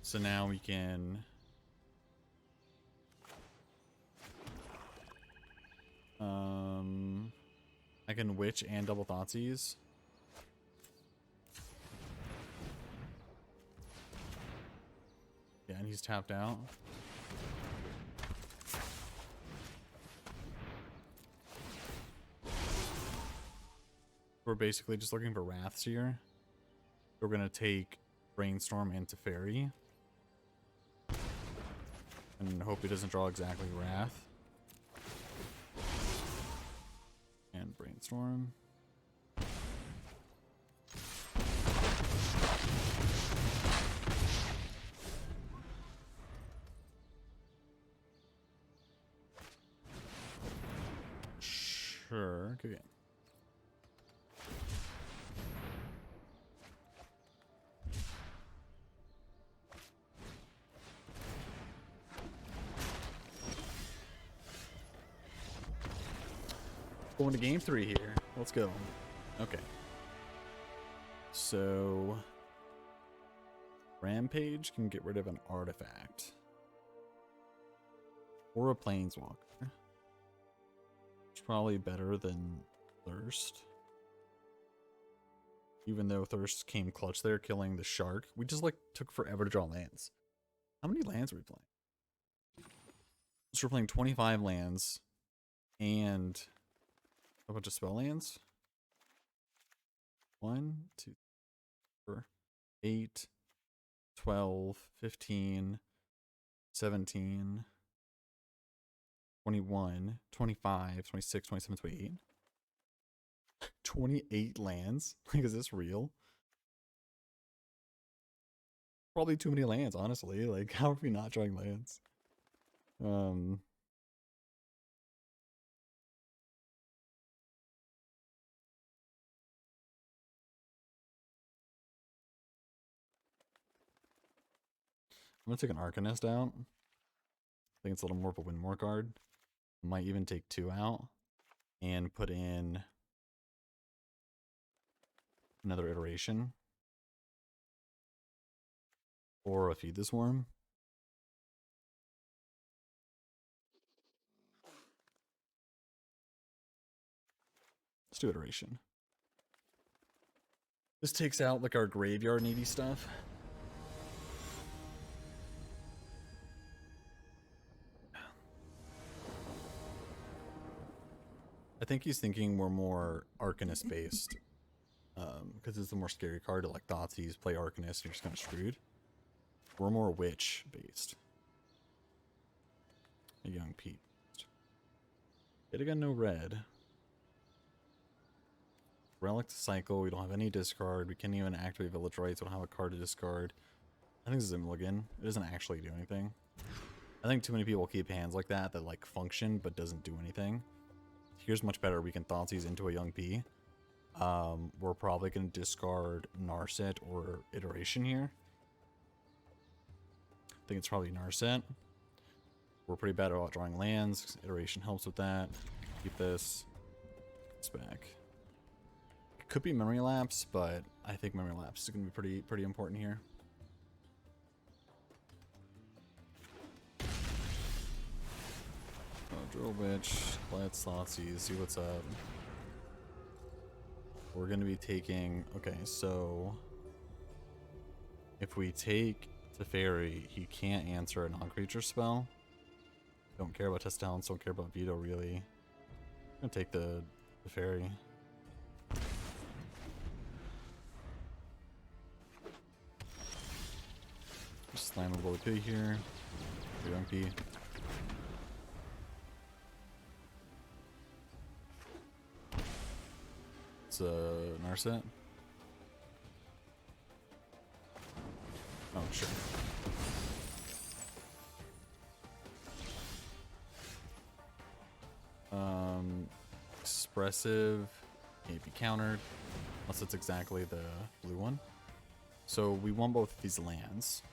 So now we can... I can Witch and double Thoughtseize. Yeah, and he's tapped out. We're basically just looking for Wraths here. We're gonna take Brainstorm into Fairy. And hope he doesn't draw exactly Wrath. And Brainstorm. Sure, good game. Going to game 3 here. Let's go. Okay. So Rampage can get rid of an artifact. Or a Planeswalker. It's probably better than Thirst. Even though Thirst came clutch there, killing the shark. We just like took forever to draw lands. How many lands are we playing? So we're playing 25 lands and a bunch of spell lands. 1, 2, 4, 8, 12, 15, 17, 21, 25, 26, 27, 28. 28 lands? Like, is this real? Probably too many lands, honestly. Like, how are we not drawing lands? I'm gonna take an Arcanist out. I think it's a little more of a win more card. Might even take 2 out and put in another iteration. Or a Feed the Swarm. Let's do iteration. This takes out like our graveyard needy stuff. I think he's thinking we're more Arcanist based. Because it's a more scary card to like Thoughtseize, play Arcanist, you're just kind of screwed. We're more Witch based. A Young Pete. Yet again, no red. Relic to cycle, we don't have any discard. We can't even activate Village Rites, we don't have a card to discard. I think this is a mulligan. It doesn't actually do anything. I think too many people keep hands like that that like function but doesn't do anything. Here's much better. We can Thoughtseize into a Young P. We're probably going to discard Narset or Iteration here. I think it's probably Narset. We're pretty bad about drawing lands. Iteration helps with that. Keep this. It's back. It could be Memory Lapse, but I think Memory Lapse is going to be pretty important here. Drill Witch, let's Thoughtseize, see what's up. We're going to be taking, okay, so if we take the Fairy, he can't answer a non-creature spell. Don't care about Test Talents, don't care about Veto really. I'm going to take the Fairy. Just slam a Bully Pig here. Young P. Narset. Oh, sure. Expressive can't be countered unless it's exactly the blue one. So we want both of these lands.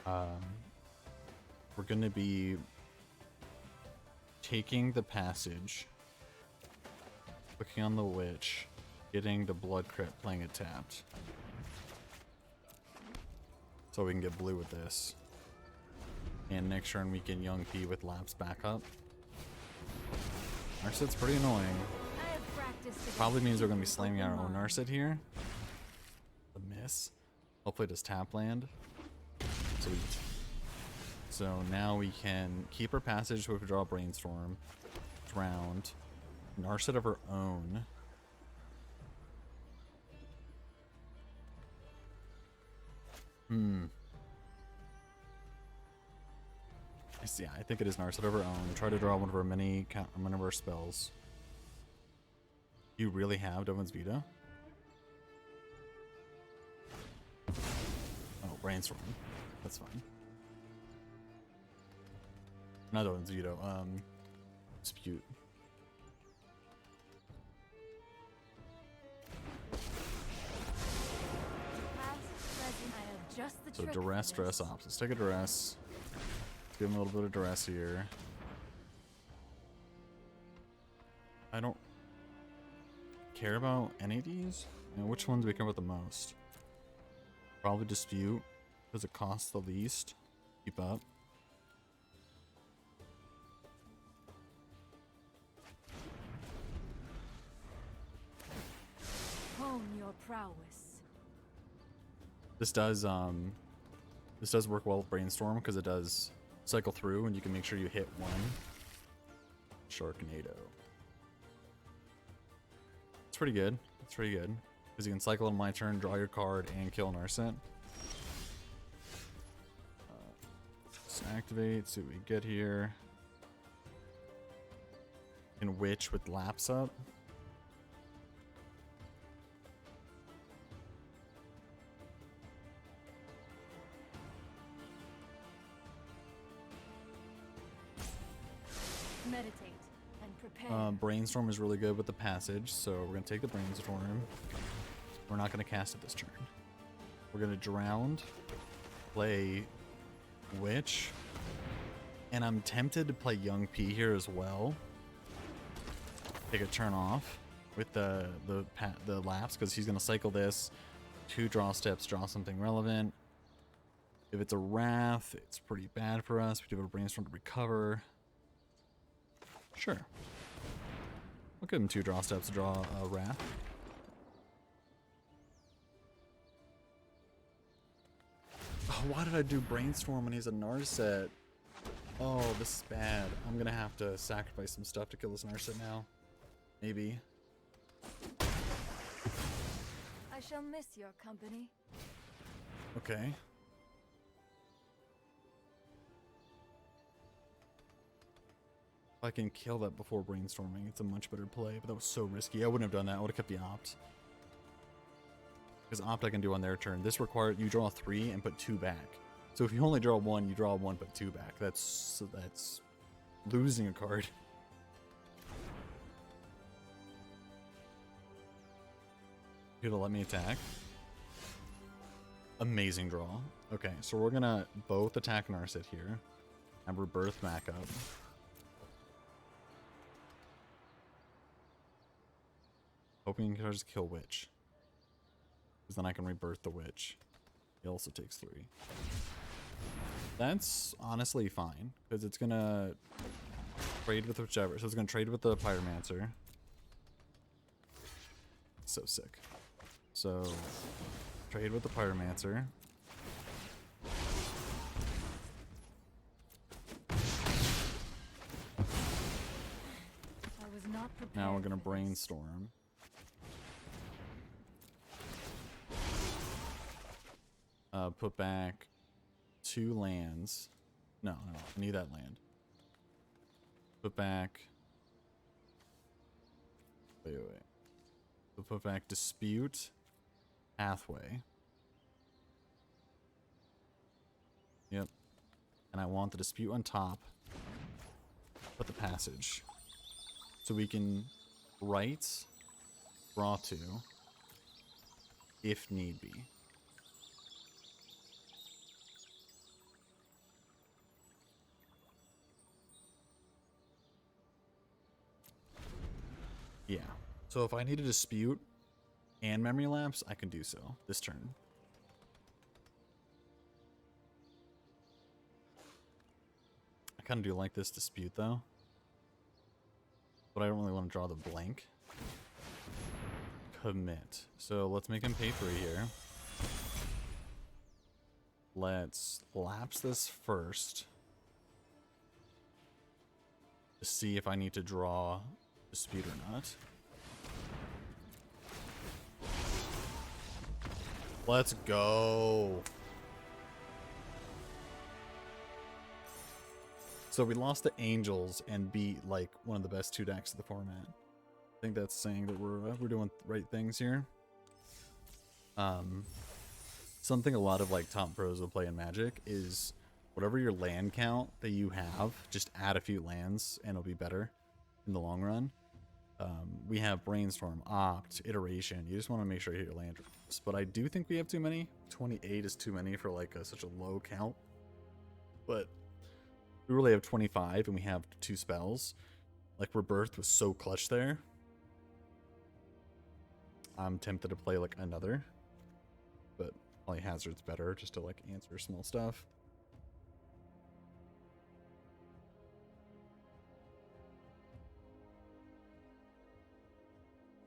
We're going to be taking the Passage, clicking on the Witch, getting the Blood Crypt, playing it tapped. So we can get blue with this. And next turn we can Young P with Lapse backup. Narset's pretty annoying. Probably means we're going to be slamming our own Narset here. The miss. Hopefully it does tap land. Sweet. So now we can keep our Passage, so we can draw a Brainstorm. Drowned. Narset of our own. Yeah, I think it is Narset of her own. Try to draw one of her one of her spells. You really have Dovin's Veto? Oh, Brainstorm. That's fine. Not Dovin's Veto. Dispute. Past, present, I have just the So trick duress, for this. stress, ops. Let's take a duress. Let's give him a little bit of duress here. I don't care about any of these. You know, which ones do we care about the most? Probably dispute because it costs the least. Keep up. Hone your prowess. This does work well with Brainstorm because it does cycle through and you can make sure you hit one. Sharknado. It's pretty good. It's pretty good. Because you can cycle on my turn, draw your card, and kill Narset. Let's activate, see what we get here. Can Witch with Lapse up. Meditate and prepare. Brainstorm is really good with the passage, so we're going to take the Brainstorm. We're not going to cast it this turn. We're going to Drown, play Witch, and I'm tempted to play Young P here as well. Take a turn off with the Lapse, because he's going to cycle this. 2 draw steps, draw something relevant. If it's a Wrath, it's pretty bad for us. We do have a Brainstorm to recover. Sure. We'll give him 2 draw steps to draw a Wrath. Oh, why did I do Brainstorm when he's a Narset? Oh, this is bad. I'm gonna have to sacrifice some stuff to kill this Narset now. Maybe. I shall miss your company. Okay. If I can kill that before Brainstorming, it's a much better play, but that was so risky. I wouldn't have done that. I would have kept the Opt. Because Opt I can do on their turn. This requires you draw 3 and put 2 back. So if you only draw 1, you draw 1, put 2 back. That's losing a card. It'll let me attack. Amazing draw. Okay, so we're gonna both attack Narset here. And rebirth back up. Hoping he can just kill Witch. Because then I can rebirth the Witch. He also takes 3. That's honestly fine. Because it's gonna trade with whichever. So it's gonna trade with the Pyromancer. So sick. So trade with the Pyromancer. I was not prepared. Now we're gonna for this. Brainstorm. Put back 2 lands. No, I need that land. Put back. Wait. So put back Dispute, Pathway. Yep. And I want the Dispute on top. Put the Passage. So we can write, draw 2, if need be. Yeah. So if I need a Dispute and Memory Lapse, I can do so this turn. I kind of do like this Dispute though. But I don't really want to draw the blank. Commit. So let's make him pay 3 here. Let's lapse this first. To see if I need to draw Dispute or not. Let's go. So we lost to Angels and beat like one of the best 2 decks of the format. I think that's saying that we're doing the right things here. Something a lot of like top pros will play in Magic is whatever your land count that you have, just add a few lands and it'll be better in the long run. We have Brainstorm, Opt, Iteration. You just want to make sure you hit your land drops. But I do think we have too many. 28 is too many for like such a low count. But we really have 25 and we have 2 spells. Like Rebirth was so clutch there. I'm tempted to play like another. But probably Hazard's better just to like answer small stuff.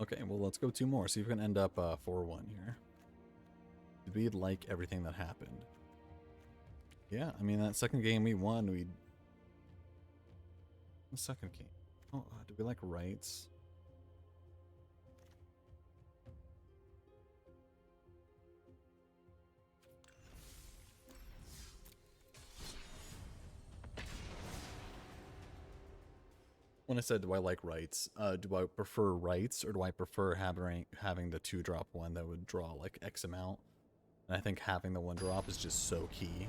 Okay, well, let's go 2 more. See if we can end up 4-1 here. Did we like everything that happened? Yeah, I mean, that second game we won, the second game. Oh, did we like rights? When I said, do I like rights? Do I prefer rights or do I prefer having the 2-drop one that would draw like X amount? And I think having the 1-drop is just so key.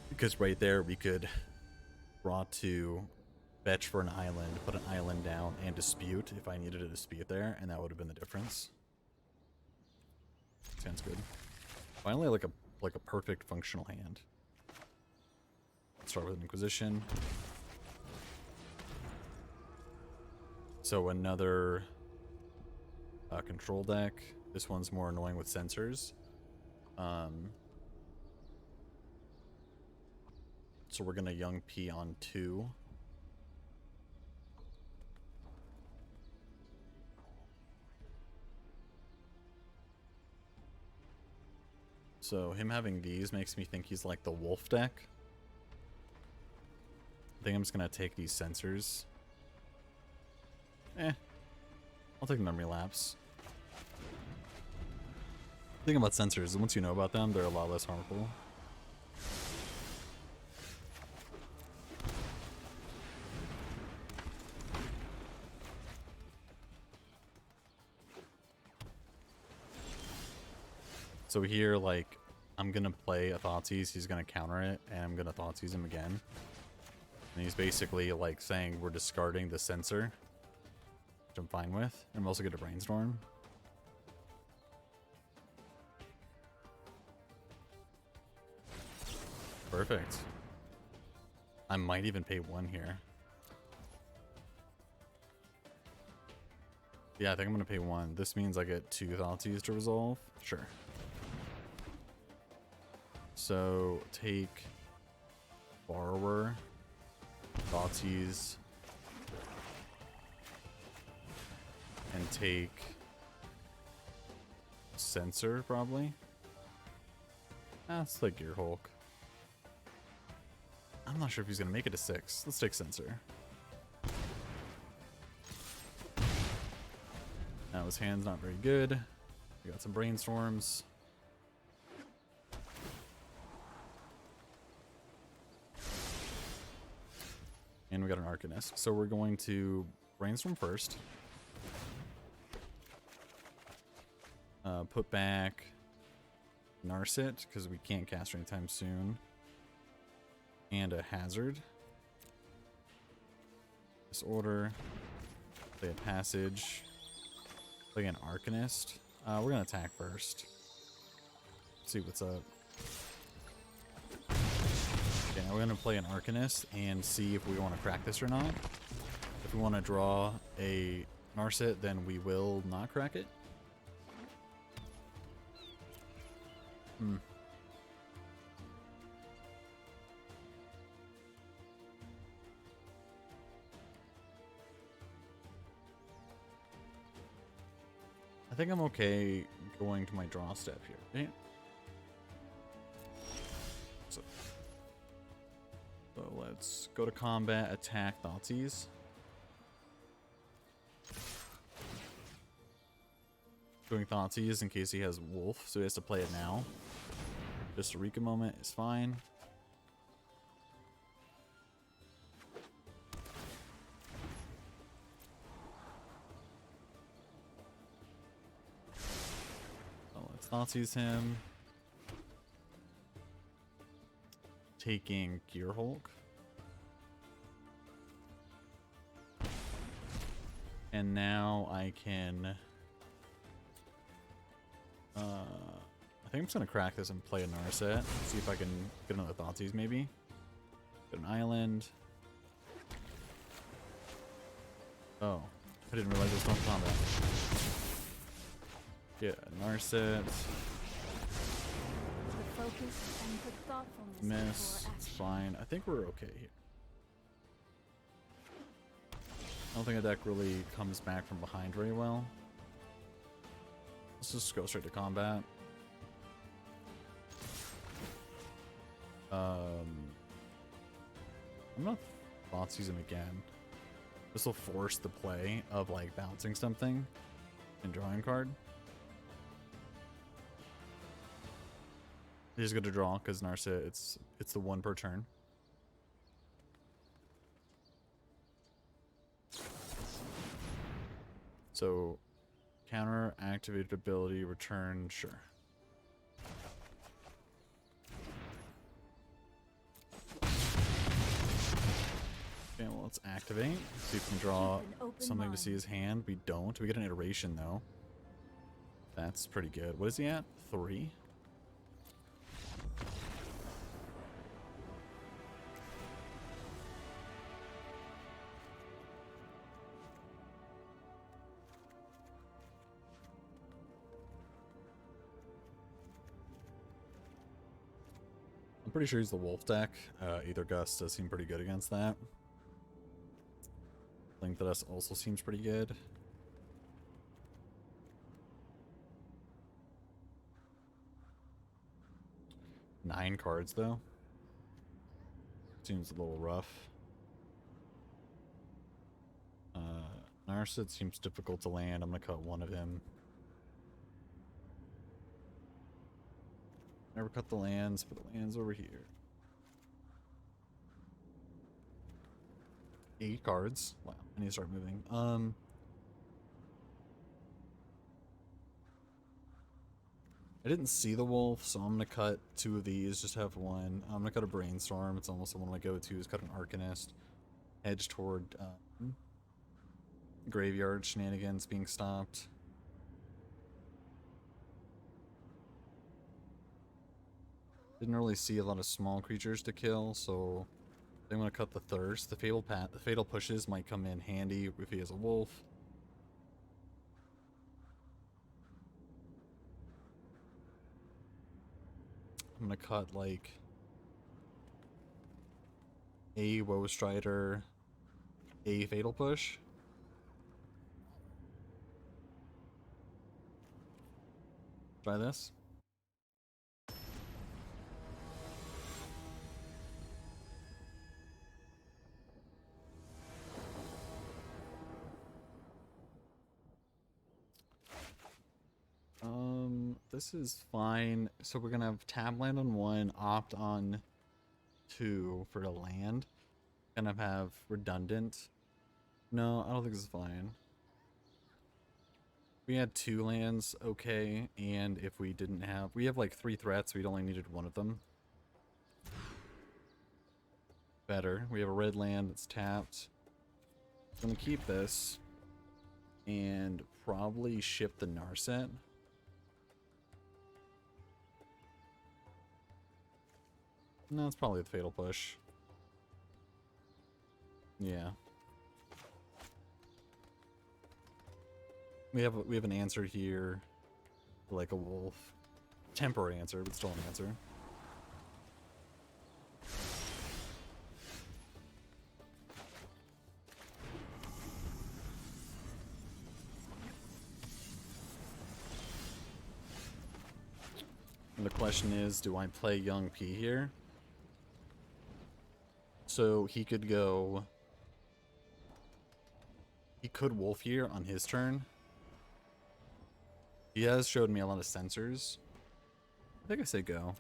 Because right there we could draw 2, fetch for an island, put an island down, and dispute if I needed a dispute there, and that would have been the difference. Sounds good. Finally, like a perfect functional hand. Let's start with an Inquisition. So another control deck. This one's more annoying with sensors. So we're gonna Young P on 2. So him having these makes me think he's like the wolf deck. I think I'm just gonna take these sensors. I'll take memory lapse. The thing about sensors is once you know about them, they're a lot less harmful. So here, like, I'm gonna play a Thoughtseize, he's gonna counter it, and I'm gonna Thoughtseize him again. And he's basically like saying we're discarding the sensor, which I'm fine with. I'm also good at Brainstorm. Perfect. I might even pay 1 here. Yeah, I think I'm gonna pay 1. This means I get 2 Thoughtseize to resolve. Sure. So take Borrower, Thoughtseize, and take Sensor probably. That's like Gear Hulk. I'm not sure if he's gonna make it to 6. Let's take Sensor. Now his hand's not very good. We got some Brainstorms. And we got an Arcanist. So we're going to Brainstorm first. Put back Narset, because we can't cast her anytime soon. And a Hazard. Disorder. Play a Passage. Play an Arcanist. We're going to attack first. See what's up. Okay, now we're going to play an Arcanist and see if we want to crack this or not. If we want to draw a Narset, then we will not crack it. I think I'm okay going to my draw step here, right? So let's go to combat, attack Thoughtseize. Doing Thoughtseize in case he has Wolf, so he has to play it now. Just a Rika moment is fine. Thoughtseize him. Taking Gear Hulk. And now I can... I think I'm just gonna crack this and play a Narset. See if I can get another Thoughtseize maybe. Get an island. Oh, I didn't realize it was going to combat. Yeah, Narset. The focus and the thoughtfulness Miss. before It's action. fine. I think we're okay here. I don't think a deck really comes back from behind very well. Let's just go straight to combat. I'm gonna Thoughtseize him again. This will force the play of like bouncing something and drawing a card. He's good to draw because Narset, it's the one per turn. So counter activated ability return, sure. Okay, well, let's activate. See if we can draw Keep an open something to see mind. his hand. We don't. We get an iteration, though. That's pretty good. What is he at? 3? I'm pretty sure he's the wolf deck. Either Gus does seem pretty good against that. Link that us also seems pretty good. Nine cards though. Seems a little rough. Narset seems difficult to land. I'm gonna cut one of him. Never cut the lands, but the land's over here. 8 cards. Wow, I need to start moving. I didn't see the wolf, so I'm gonna cut 2 of these, just have one. I'm gonna cut a brainstorm. It's almost one of my go-tos. Cut an Arcanist. Edge toward graveyard shenanigans being stopped. Didn't really see a lot of small creatures to kill, so I'm gonna cut the thirst. The fatal pushes might come in handy if he has a wolf. I'm gonna cut like a Woe Strider, a fatal push. Try this. This is fine. So we're gonna have tab land on 1, opt on 2 for the land. Gonna have redundant. No, I don't think this is fine. We had 2 lands, okay, and if we didn't have, we have like 3 threats, we'd only needed 1 of them. Better. We have a red land that's tapped. I'm gonna keep this and probably ship the Narset. No, it's probably the fatal push. Yeah. We have an answer here, like a wolf. Temporary answer, but still an answer. And the question is, do I play Young P here? So he could go... He could wolf here on his turn. He has showed me a lot of sensors. I think I say go.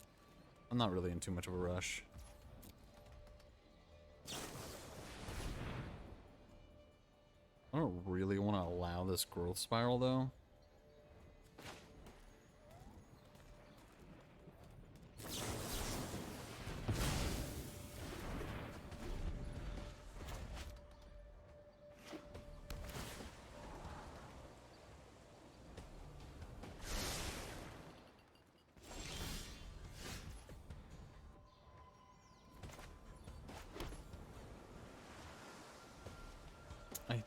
I'm not really in too much of a rush. I don't really want to allow this growth spiral though.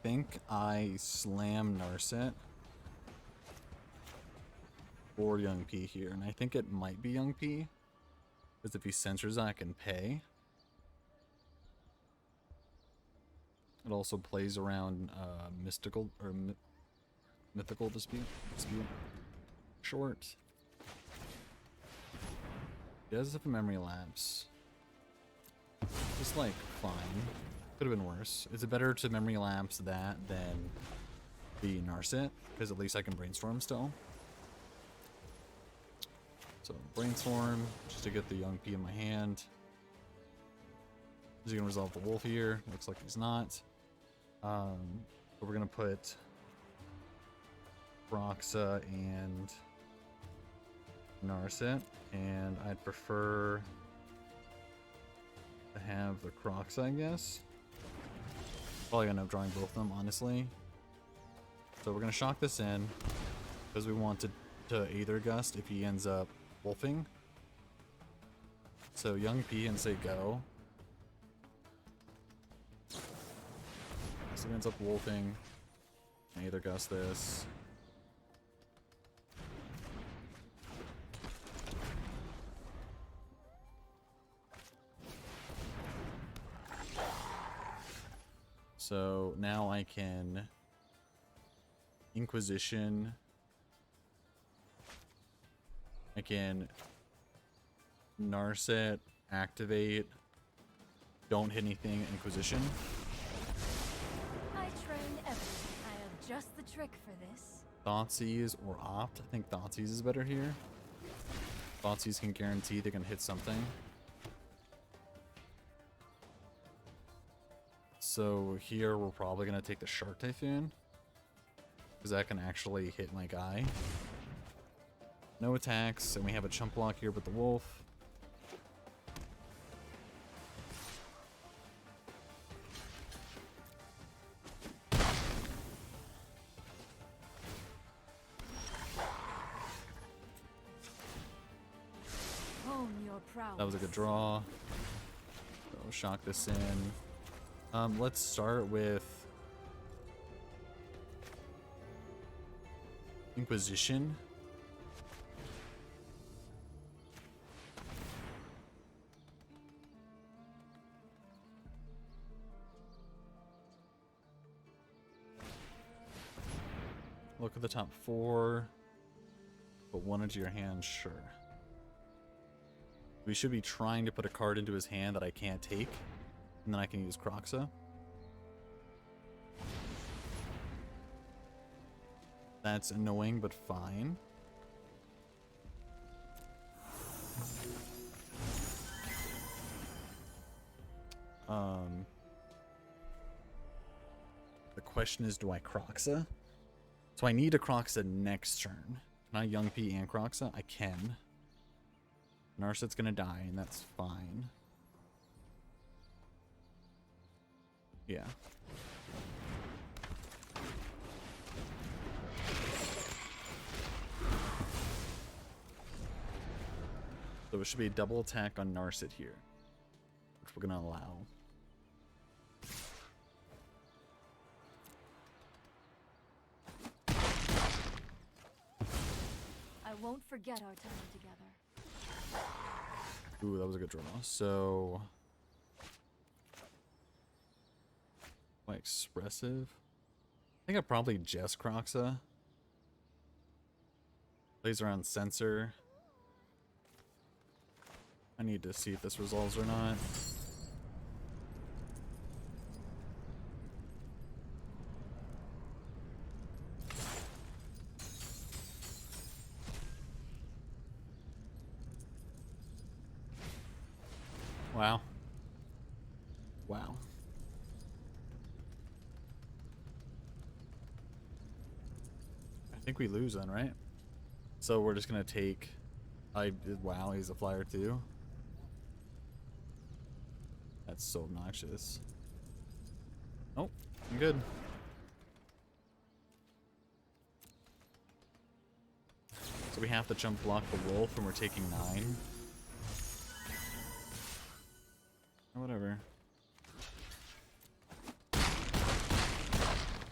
think I slam Narset or Young P here, and I think it might be Young P, because if he censors, I can pay. It also plays around mythical dispute. Short. He does have a memory lapse. Just like fine. Could have been worse. Is it better to memory lapse that than the Narset? Because at least I can brainstorm still. So brainstorm just to get the Young P in my hand. Is he gonna resolve the wolf here? Looks like he's not. But we're gonna put Roxa and Narset, and I'd prefer to have the Crocs, I guess. Probably gonna end up drawing both of them, honestly. So we're gonna shock this in because we want to Aether Gust if he ends up wolfing. So Young P and say go. So he ends up wolfing. Aether Gust this. So now I can Inquisition. I can Narset, activate, don't hit anything, Inquisition. I trained everything. I have just the trick for this. Thoughtseize or Opt. I think Thoughtseize is better here. Thoughtseize can guarantee they're going to hit something. So here we're probably going to take the Shark Typhoon, because that can actually hit my guy. No attacks, and we have a chump block here with the wolf. Hone your prowess. That was a good draw. So shock this in. Let's start with Inquisition. Look at the top 4. Put one into your hand, sure. We should be trying to put a card into his hand that I can't take. And then I can use Croxa. That's annoying, but fine. The question is, do I Croxa? So I need a Croxa next turn. Can I Young P and Croxa? I can. Narset's gonna die, and that's fine. Yeah. So it should be a double attack on Narset here, which we're gonna allow. I won't forget our time together. Ooh, that was a good draw. So quite expressive. I think I probably just Croxa. Plays around Censor. I need to see if this resolves or not. Wow. Wow. I think we lose then, right? So we're just gonna take... wow, he's a flyer too. That's so obnoxious. Oh, I'm good. So we have to jump block the wolf and we're taking 9. Or whatever.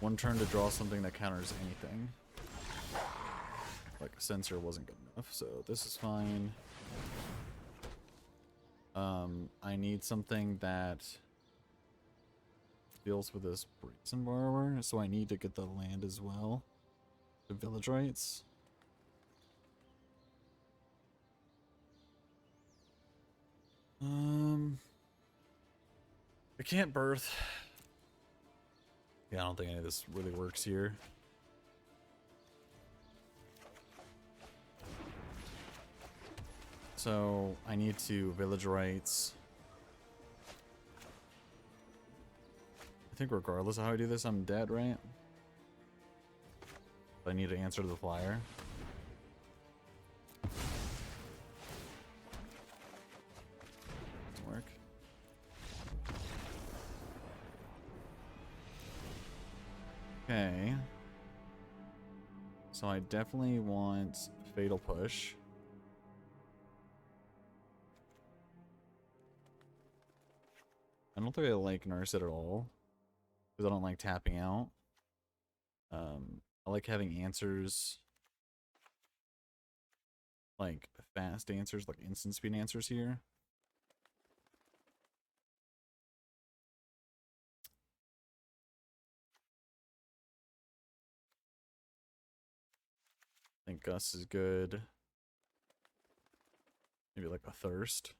One turn to draw something that counters anything. Like, Censor wasn't good enough, so this is fine. I need something that deals with this Brazen Borrower, so I need to get the land as well. The Village Rights. I can't birth. Yeah, I don't think any of this really works here. So I need to Village Rights. I think regardless of how I do this, I'm dead, right? I need to answer to the flyer. Doesn't work. Okay. So I definitely want Fatal Push. I don't think I like Nurse it at all, because I don't like tapping out. I like having answers, like fast answers, like instant speed answers here. I think Gus is good. Maybe like a Thirst.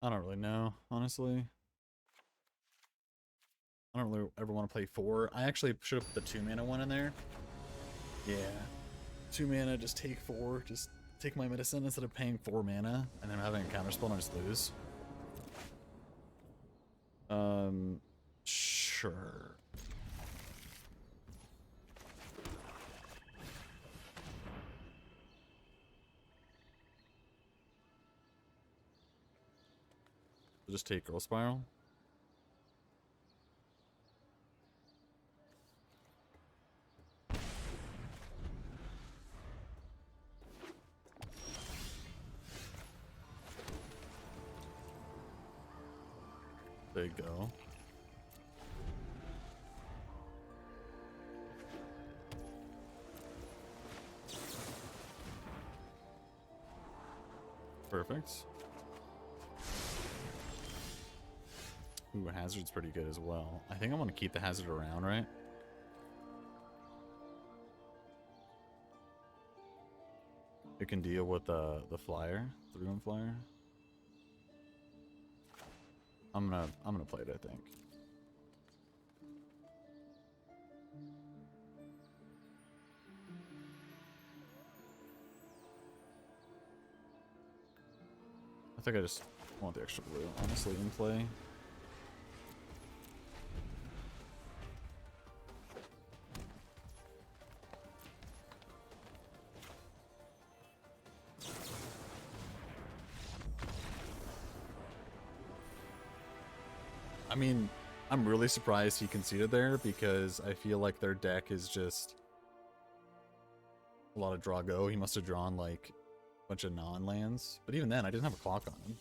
I don't really know, honestly. I don't really ever want to play 4. I actually should have put the 2 mana one in there. Yeah. 2 mana, just take 4. Just take my medicine instead of paying 4 mana and then having a counterspell and I just lose. Sure. So just take Girl Spiral. There you go. Perfect. Ooh, Hazard's pretty good as well. I think I'm gonna keep the Hazard around, right? It can deal with the flyer, 3/1 flyer. I'm gonna play it, I think. I think I just want the extra blue, honestly, in play. I mean, I'm really surprised he conceded there because I feel like their deck is just a lot of draw go. He must have drawn like a bunch of non-lands. But even then, I didn't have a clock on him.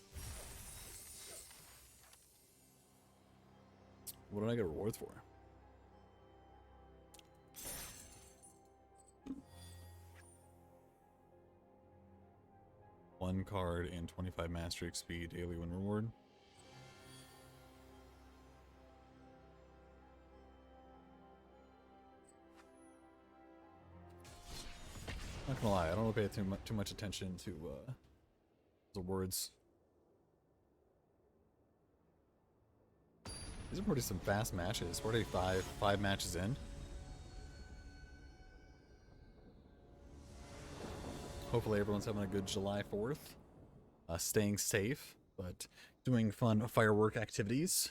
What did I get rewards for? One card and 25 Mastery XP daily win reward. Not gonna lie, I don't pay too much attention to the words. These are pretty some fast matches. We're already five matches in. Hopefully everyone's having a good July 4th. Staying safe, but doing fun firework activities.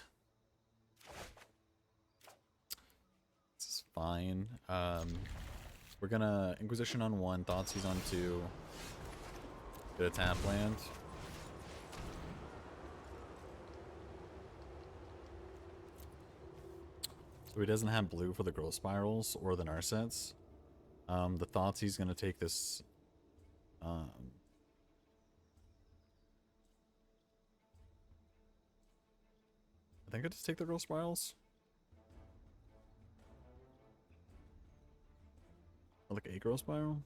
This is fine. We're gonna Inquisition on 1, Thoughtseize on 2. Get a tap land. So he doesn't have blue for the Growth Spirals or the Narsets. The Thoughtseize gonna take this. I think I just take the Growth Spirals. Like a Growth Spiral.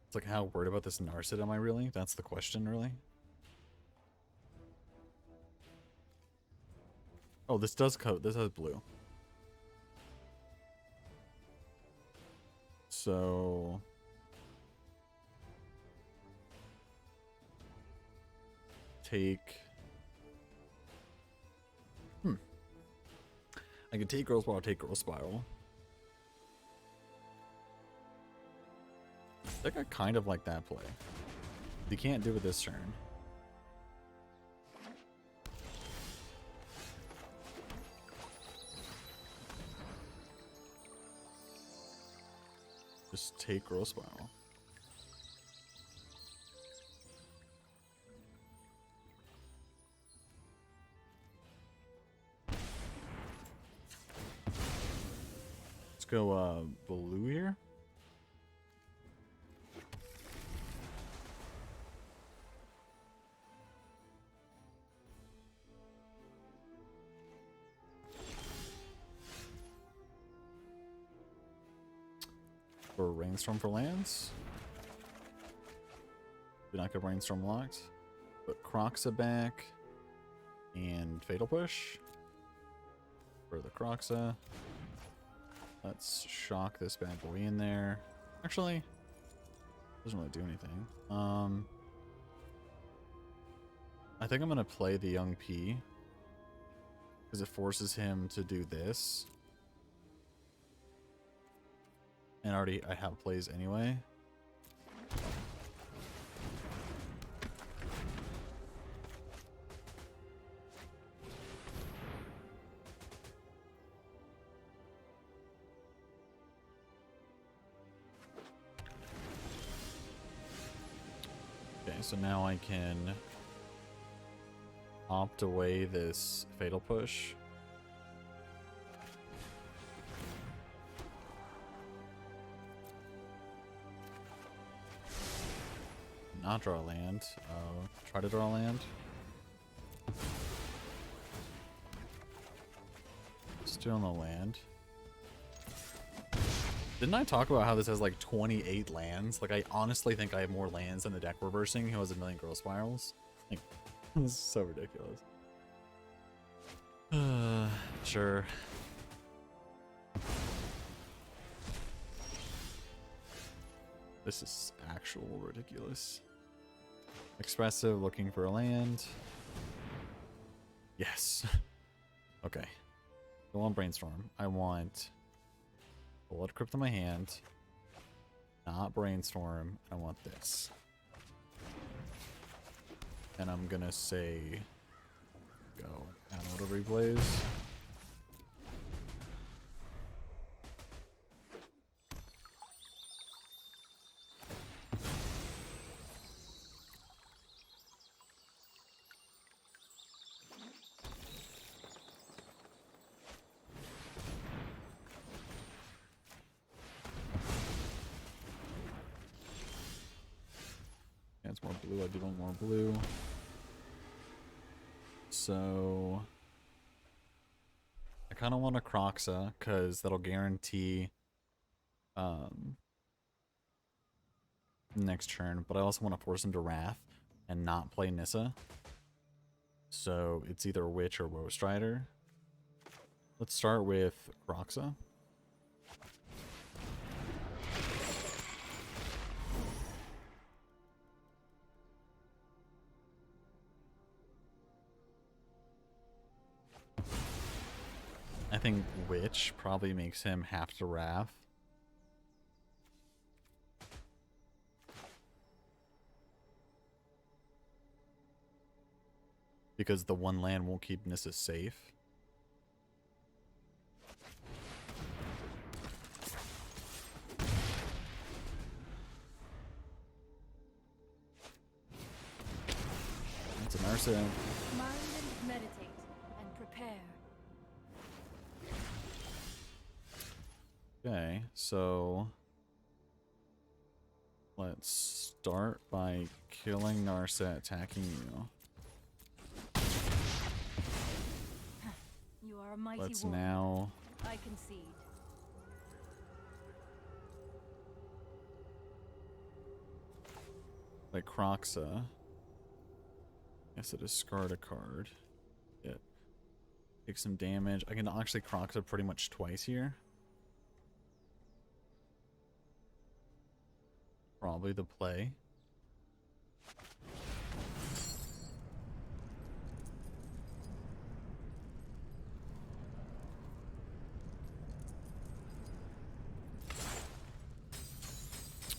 It's like, how worried about this Narset am I really? That's the question, really. Oh, this does coat. This has blue. So take. I can take Growth Spiral, take Growth Spiral. I think I kind of like that play. You can't do it this turn. Just take Growth Spiral. Let's go blue here. For Rainstorm for lands. Do not get Rainstorm locked. Put Croxa back. And Fatal Push. For the Croxa. Let's shock this bad boy in there. Actually, doesn't really do anything. I think I'm gonna play the Young P. Because it forces him to do this. And already I have plays anyway. Okay, so now I can opt away this Fatal Push. Not draw a land. Try to draw a land. Still no land. Didn't I talk about how this has like 28 lands? Like, I honestly think I have more lands than the deck reversing who has a million Growth Spirals. Like, this is so ridiculous. Sure. This is actual ridiculous. Expressive, looking for a land. Yes. Okay. Go on Brainstorm. I want Blood Crypt in my hand. Not Brainstorm. I want this. And I'm gonna say go. I don't know what it replays. It's more blue. I do want more blue. So I kind of want a Croxa because that'll guarantee next turn. But I also want to force him to Wrath and not play Nissa. So it's either Witch or Woe Strider. Let's start with Croxa. I think Witch probably makes him have to Wrath. Because the one land won't keep Nissa safe. That's an Narset. Mind and meditate and prepare. Okay, so let's start by killing Narset, attacking you. You are a mighty Let's warrior. now I concede. like Croxa. Yes, to discard a card. Yeah. Take some damage. I can actually Croxa pretty much twice here. Probably the play.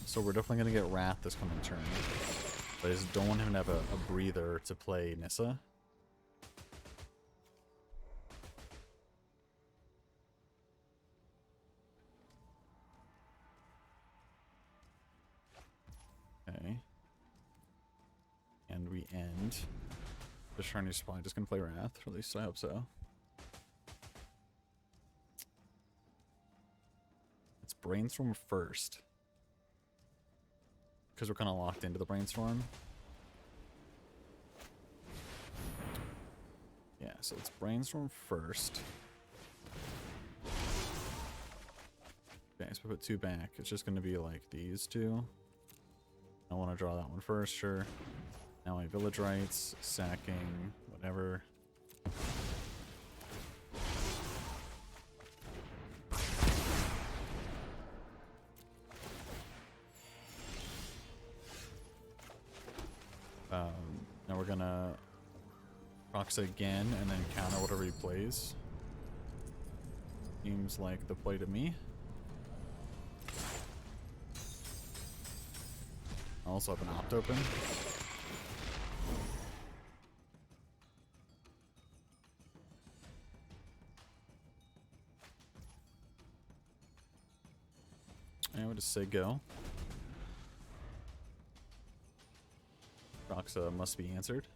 So we're definitely going to get Wrath this coming turn. But I just don't want him to have a breather to play Nissa. Okay. And we end. The Shini's probably just going to play Wrath. Or at least I hope so. Let's Brainstorm first. Because we're kind of locked into the Brainstorm. Yeah, so let's Brainstorm first. Okay, so we put 2 back. It's just going to be like these 2. I want to draw that one first, sure. Now my Village Rights, sacking, whatever. Now we're gonna Croxa again and then counter whatever he plays. Seems like the play to me. I also have an Opt open. And we'll just say go. Croxa must be answered.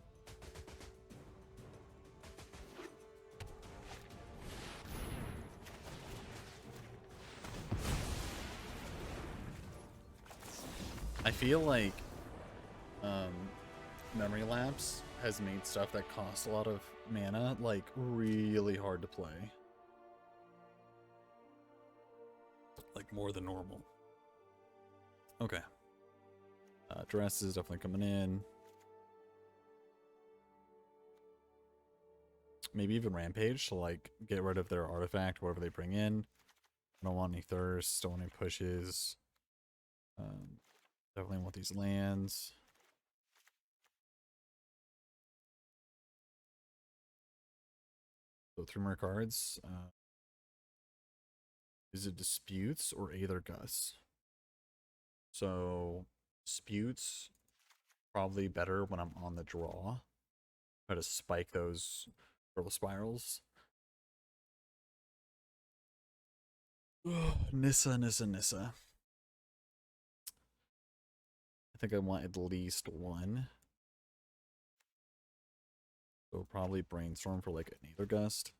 I feel like Memory Lapse has made stuff that costs a lot of mana like really hard to play. Like more than normal. Okay. Dress is definitely coming in. Maybe even Rampage to like get rid of their artifact, whatever they bring in. I don't want any thirst, don't want any pushes. Definitely want these lands. So 3 more cards. Is it Disputes or Aether Gus? So Disputes probably better when I'm on the draw. Try to spike those Purple Spirals. Nissa. I think I want at least 1. So probably Brainstorm for like an Aether Gust.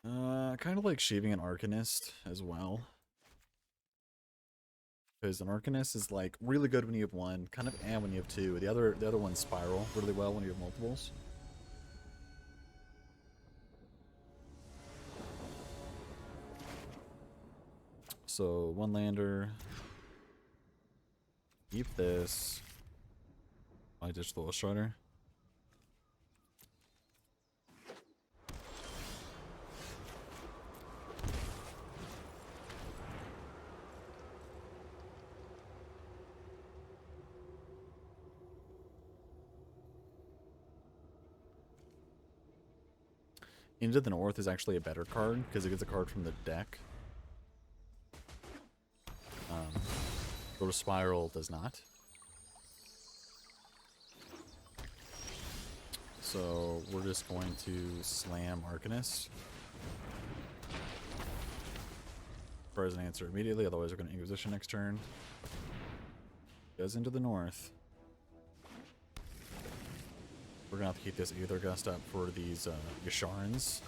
Kind of like shaving an Arcanist as well. Because an Arcanist is like really good when you have 1, kind of and when you have 2. The other ones spiral really well when you have multiples. So 1 lander. Keep this. I ditch the Strider. Into the North is actually a better card because it gets a card from the deck. Go to Spiral does not. So we're just going to slam Arcanist. As an answer immediately, otherwise we're going to Inquisition next turn. Goes into the North. We're going to have to keep this Aether Gust up for these Yasharans.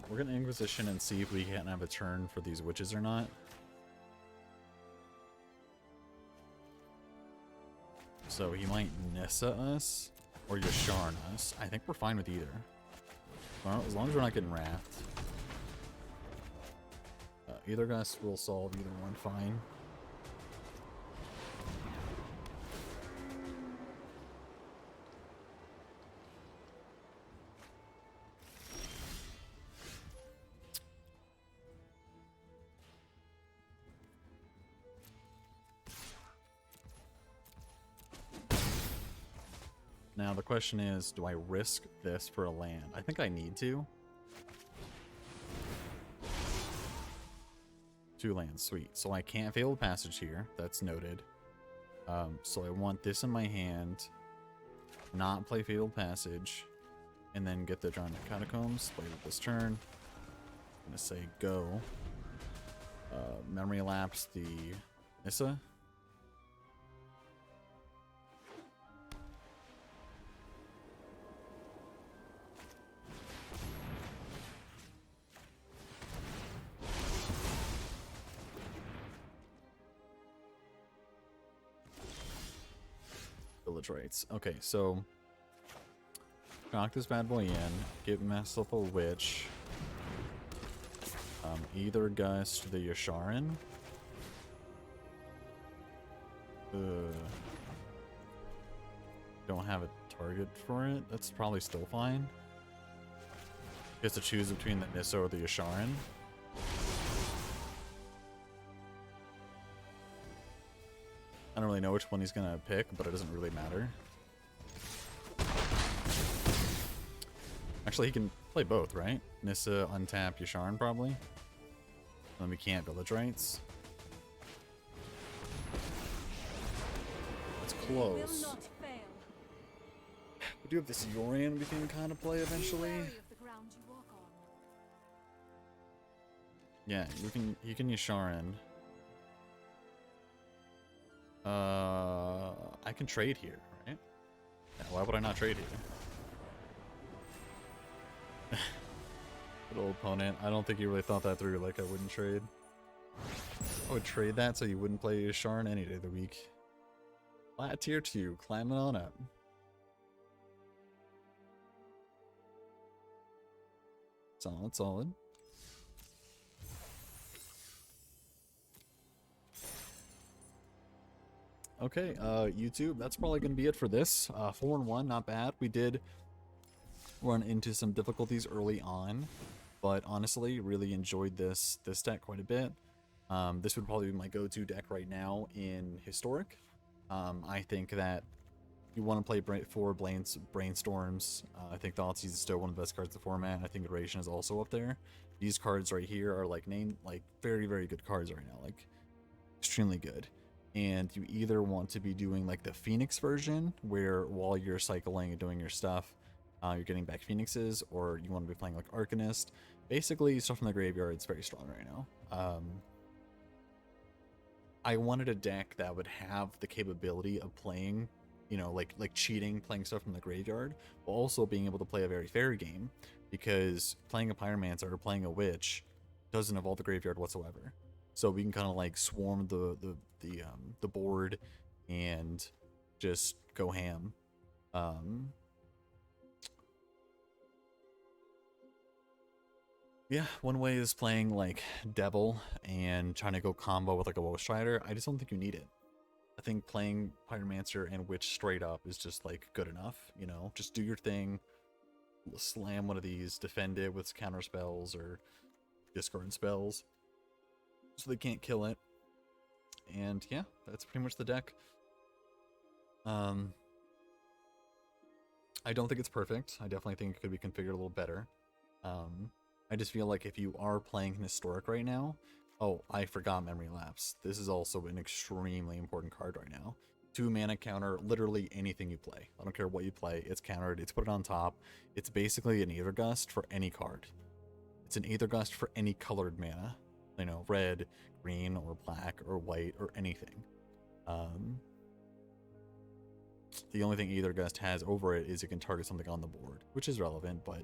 We're going to Inquisition and see if we can have a turn for these witches or not. So he might Nissa us or Yasharn us. I think we're fine with either. Well, as long as we're not getting wrapped. Either Gust will solve either one fine. Now the question is, do I risk this for a land? I think I need to. 2 lands, sweet. So I can't Fabled Passage here, that's noted. So I want this in my hand, not play Fabled Passage, and then get the Giant Catacombs, play it this turn. I'm gonna say go. Memory Lapse the Nissa. Village Rights. Okay, so knock this bad boy in, get myself a witch. Either Gust the Yasharan. Don't have a target for it. That's probably still fine. Gets to choose between the Nissa or the Yasharan. I don't really know which one he's gonna pick, but it doesn't really matter. Actually, he can play both, right? Nissa, untap, Yasharn, probably. Then we can't Village Rights. It's close. Will not fail. We do have this Yorian we can kind of play eventually. Be wary of the ground you walk on. Yeah, you can Yasharan. I can trade here, right? Yeah, why would I not trade here? Good old opponent. I don't think he really thought that through, like I wouldn't trade. I would trade that so you wouldn't play Yasharn any day of the week. Flat tier 2, climbing on up. Solid, solid. Okay, YouTube, that's probably going to be it for this. 4-1, not bad. We did run into some difficulties early on, but honestly, really enjoyed this deck quite a bit. This would probably be my go-to deck right now in Historic. I think that you want to play for Brainstorms. I think Thoughtseize is still one of the best cards in the format. I think Iteration is also up there. These cards right here are like very, very good cards right now, like extremely good. And you either want to be doing like the Phoenix version, where while you're cycling and doing your stuff, you're getting back Phoenixes, or you want to be playing like Arcanist. Basically, stuff from the graveyard is very strong right now. I wanted a deck that would have the capability of playing, you know, like cheating, playing stuff from the graveyard, while also being able to play a very fair game, because playing a Pyromancer or playing a Witch doesn't involve the graveyard whatsoever. So we can kind of like swarm the board and just go ham. Yeah, one way is playing like Devil and trying to go combo with like a Ghost Rider. I just don't think you need it. I think playing Pyromancer and Witch straight up is just like good enough, you know? Just do your thing, slam one of these, defend it with counter spells, or discard spells so they can't kill it. And yeah, that's pretty much the deck. I don't think it's perfect. I definitely think it could be configured a little better. I just feel like if you are playing Historic right now, oh, I forgot Memory Lapse. This is also an extremely important card right now. 2 mana counter literally anything you play. I don't care what you play, it's countered, it's put it on top. It's basically an Aether Gust for any card. It's an Aether Gust for any colored mana. You know, red, green, or black, or white, or anything. The only thing Aether Gust has over it is it can target something on the board, which is relevant, but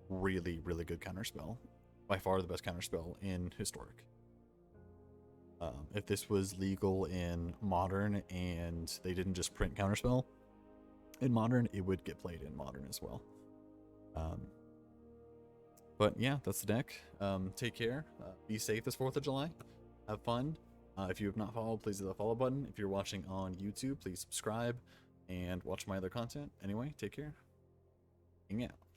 really, really good counterspell. By far the best counterspell in Historic. If this was legal in Modern and they didn't just print counterspell in Modern, it would get played in Modern as well. But yeah, that's the deck. Take care. Be safe this 4th of July. Have fun. If you have not followed, please hit the follow button. If you're watching on YouTube, please subscribe and watch my other content. Anyway, take care. Hang out.